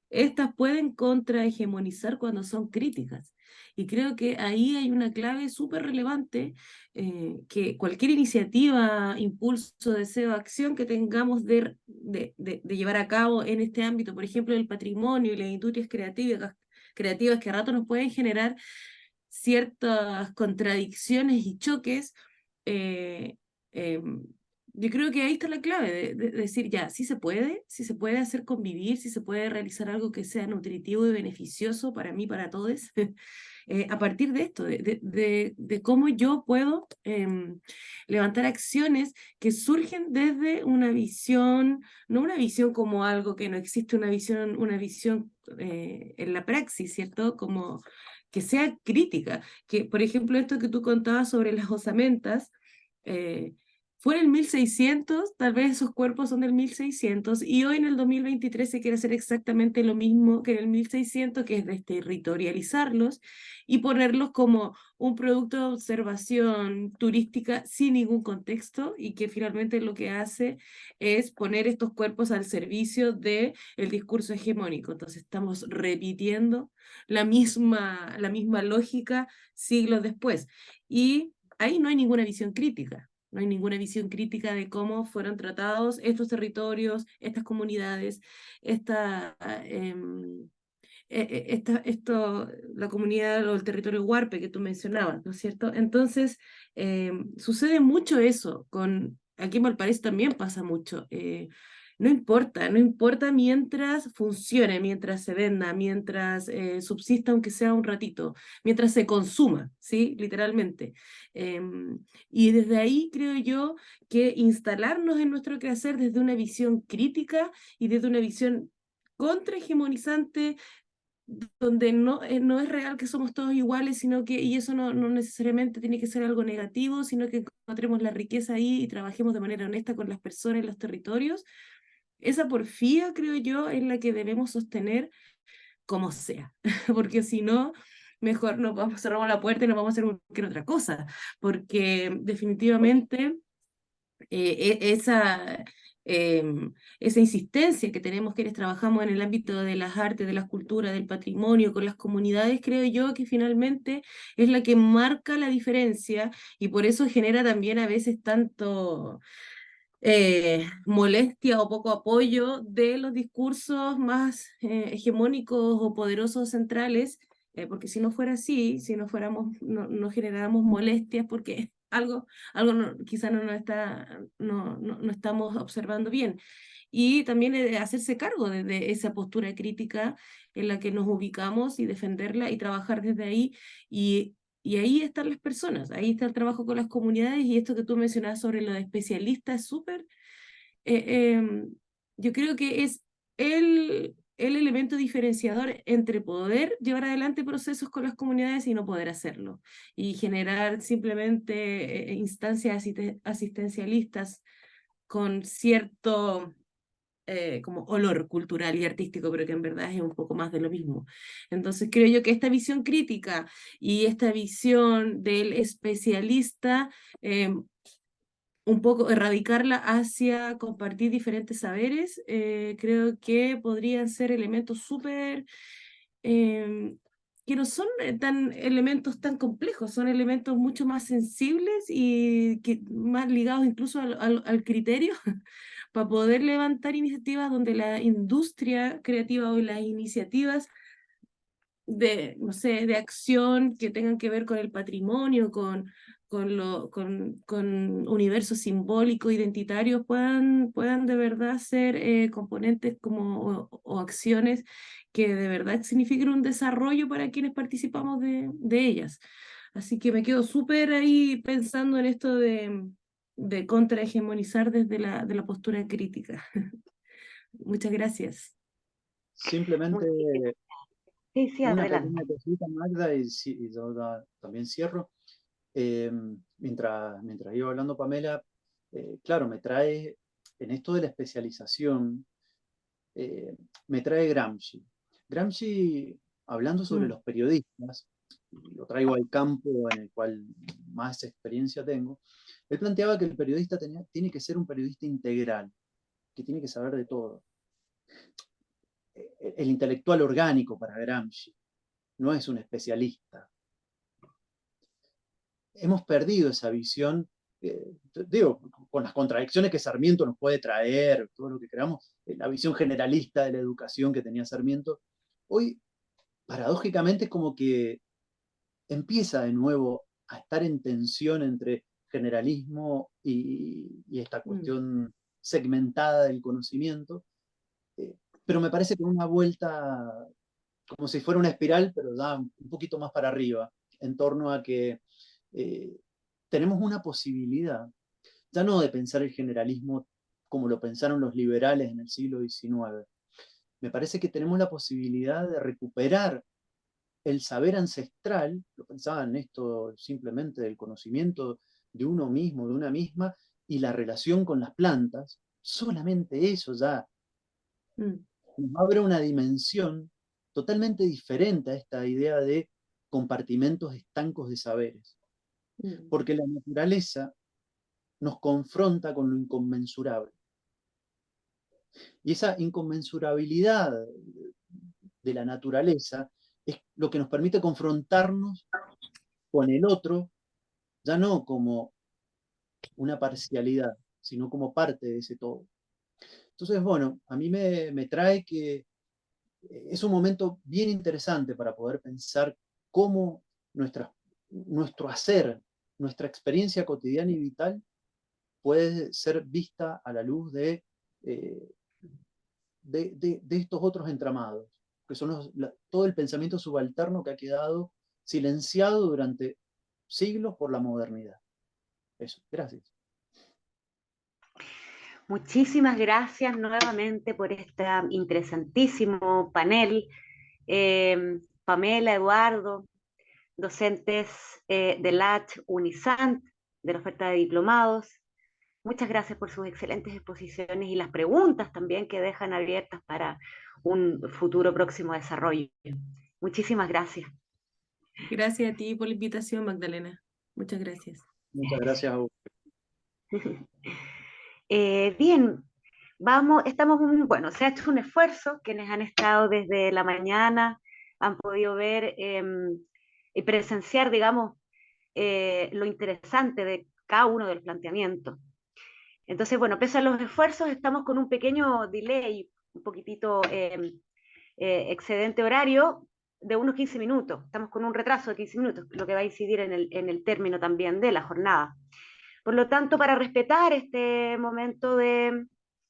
estas pueden contrahegemonizar cuando son críticas. Y creo que ahí hay una clave súper relevante, que cualquier iniciativa, impulso, deseo, acción que tengamos de llevar a cabo en este ámbito, por ejemplo, el patrimonio y las industrias creativas que a rato nos pueden generar ciertas contradicciones y choques, eh, eh, yo creo que ahí está la clave de decir, ya, sí se puede hacer convivir, sí se puede realizar algo que sea nutritivo y beneficioso para mí, para todos, a partir de esto, de cómo yo puedo levantar acciones que surgen desde una visión, no una visión como algo que no existe, una visión en la praxis, ¿cierto? Como que sea crítica, que por ejemplo esto que tú contabas sobre las osamentas, eh, fue en el 1600, tal vez esos cuerpos son del 1600, y hoy en el 2023 se quiere hacer exactamente lo mismo que en el 1600, que es desterritorializarlos y ponerlos como un producto de observación turística sin ningún contexto, y que finalmente lo que hace es poner estos cuerpos al servicio del discurso hegemónico. Entonces estamos repitiendo la misma lógica siglos después. Y ahí no hay ninguna visión crítica. No hay ninguna visión crítica de cómo fueron tratados estos territorios, estas comunidades, esta, la comunidad o el territorio huarpe que tú mencionabas, ¿no es cierto? Entonces, sucede mucho eso. Aquí en Valparaíso también pasa mucho. No importa, no importa mientras funcione, mientras se venda, mientras subsista aunque sea un ratito, mientras se consuma, ¿sí? Literalmente. Y desde ahí creo yo que instalarnos en nuestro quehacer desde una visión crítica y desde una visión contrahegemonizante, donde no es real que somos todos iguales, sino que, y eso no necesariamente tiene que ser algo negativo, sino que encontremos la riqueza ahí y trabajemos de manera honesta con las personas y los territorios. Esa porfía, creo yo, es la que debemos sostener como sea, porque si no, mejor nos vamos, cerramos la puerta y nos vamos a hacer cualquier otra cosa, porque definitivamente esa, esa insistencia que tenemos quienes trabajamos en el ámbito de las artes, de las culturas, del patrimonio, con las comunidades, creo yo que finalmente es la que marca la diferencia, y por eso genera también a veces tanto molestia o poco apoyo de los discursos más hegemónicos o poderosos centrales, porque si no fuera así, si no fuéramos, no generáramos molestias, porque algo quizá no estamos observando bien. Y también hacerse cargo de esa postura crítica en la que nos ubicamos y defenderla y trabajar desde ahí. Y ahí están las personas, ahí está el trabajo con las comunidades, y esto que tú mencionabas sobre los especialistas es súper, eh, em, yo creo que es el elemento diferenciador entre poder llevar adelante procesos con las comunidades y no poder hacerlo, y generar simplemente instancias asistencialistas con cierto como olor cultural y artístico, pero que en verdad es un poco más de lo mismo. Entonces creo yo que esta visión crítica y esta visión del especialista, un poco erradicarla hacia compartir diferentes saberes, creo que podrían ser elementos súper... que no son tan elementos tan complejos, son elementos mucho más sensibles y que más ligados incluso al criterio, para poder levantar iniciativas donde la industria creativa o las iniciativas de, no sé, de acción que tengan que ver con el patrimonio, con universos simbólicos, identitarios, puedan de verdad ser componentes como, o acciones que de verdad signifiquen un desarrollo para quienes participamos de ellas. Así que me quedo súper ahí pensando en esto de contrahegemonizar desde de la postura crítica. Muchas gracias. Simplemente Sí, sí, una adelante. pequeña cosita, Magda, y yo también cierro. Eh, mientras iba hablando Pamela, claro, me trae, en esto de la especialización, me trae Gramsci. Gramsci, hablando sobre los periodistas, y lo traigo al campo en el cual más experiencia tengo, él planteaba que el periodista tiene que ser un periodista integral, que tiene que saber de todo. El intelectual orgánico para Gramsci no es un especialista. Hemos perdido esa visión, digo, con las contradicciones que Sarmiento nos puede traer, todo lo que creamos, la visión generalista de la educación que tenía Sarmiento, hoy paradójicamente es como que empieza de nuevo a estar en tensión entre generalismo y esta cuestión segmentada del conocimiento, pero me parece que una vuelta como si fuera una espiral, pero da un poquito más para arriba, en torno a que tenemos una posibilidad, ya no de pensar el generalismo como lo pensaron los liberales en el siglo XIX. Me parece que tenemos la posibilidad de recuperar el saber ancestral, lo pensaban esto simplemente del conocimiento de uno mismo, de una misma, y la relación con las plantas, solamente eso ya nos abre una dimensión totalmente diferente a esta idea de compartimentos estancos de saberes. Porque la naturaleza nos confronta con lo inconmensurable. Y esa inconmensurabilidad de la naturaleza es lo que nos permite confrontarnos con el otro, ya no como una parcialidad, sino como parte de ese todo. Entonces, bueno, a mí me trae que es un momento bien interesante para poder pensar cómo nuestro hacer, nuestra experiencia cotidiana y vital puede ser vista a la luz de estos otros entramados, que son todo el pensamiento subalterno que ha quedado silenciado durante siglos por la modernidad. Eso, gracias. Muchísimas gracias nuevamente por este interesantísimo panel. Pamela, Eduardo, docentes de LACH, Unisant, de la oferta de diplomados. Muchas gracias por sus excelentes exposiciones y las preguntas también que dejan abiertas para un futuro próximo desarrollo. Muchísimas gracias. Gracias a ti por la invitación, Magdalena. Muchas gracias. Muchas gracias a vos. Bien, bueno, se ha hecho un esfuerzo, quienes han estado desde la mañana han podido ver y presenciar, digamos, lo interesante de cada uno del planteamiento. Entonces, bueno, pese a los esfuerzos, estamos con un pequeño delay, un poquitito excedente horario de unos 15 minutos. Estamos con un retraso de 15 minutos, lo que va a incidir en el término también de la jornada. Por lo tanto, para respetar este momento de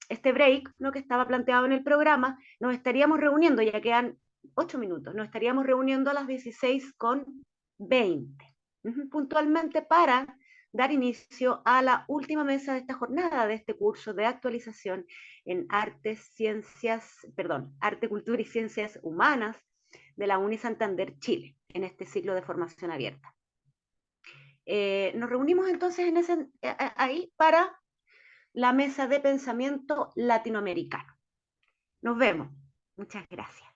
este break, ¿no?, que estaba planteado en el programa, nos estaríamos reuniendo, ya quedan 8 minutos, nos estaríamos reuniendo a las 16:20, puntualmente para dar inicio a la última mesa de esta jornada, de este curso de actualización en arte, cultura y ciencias humanas de la Uni Santander Chile, en este ciclo de formación abierta. Nos reunimos entonces ahí para la mesa de pensamiento latinoamericano. Nos vemos. Muchas gracias.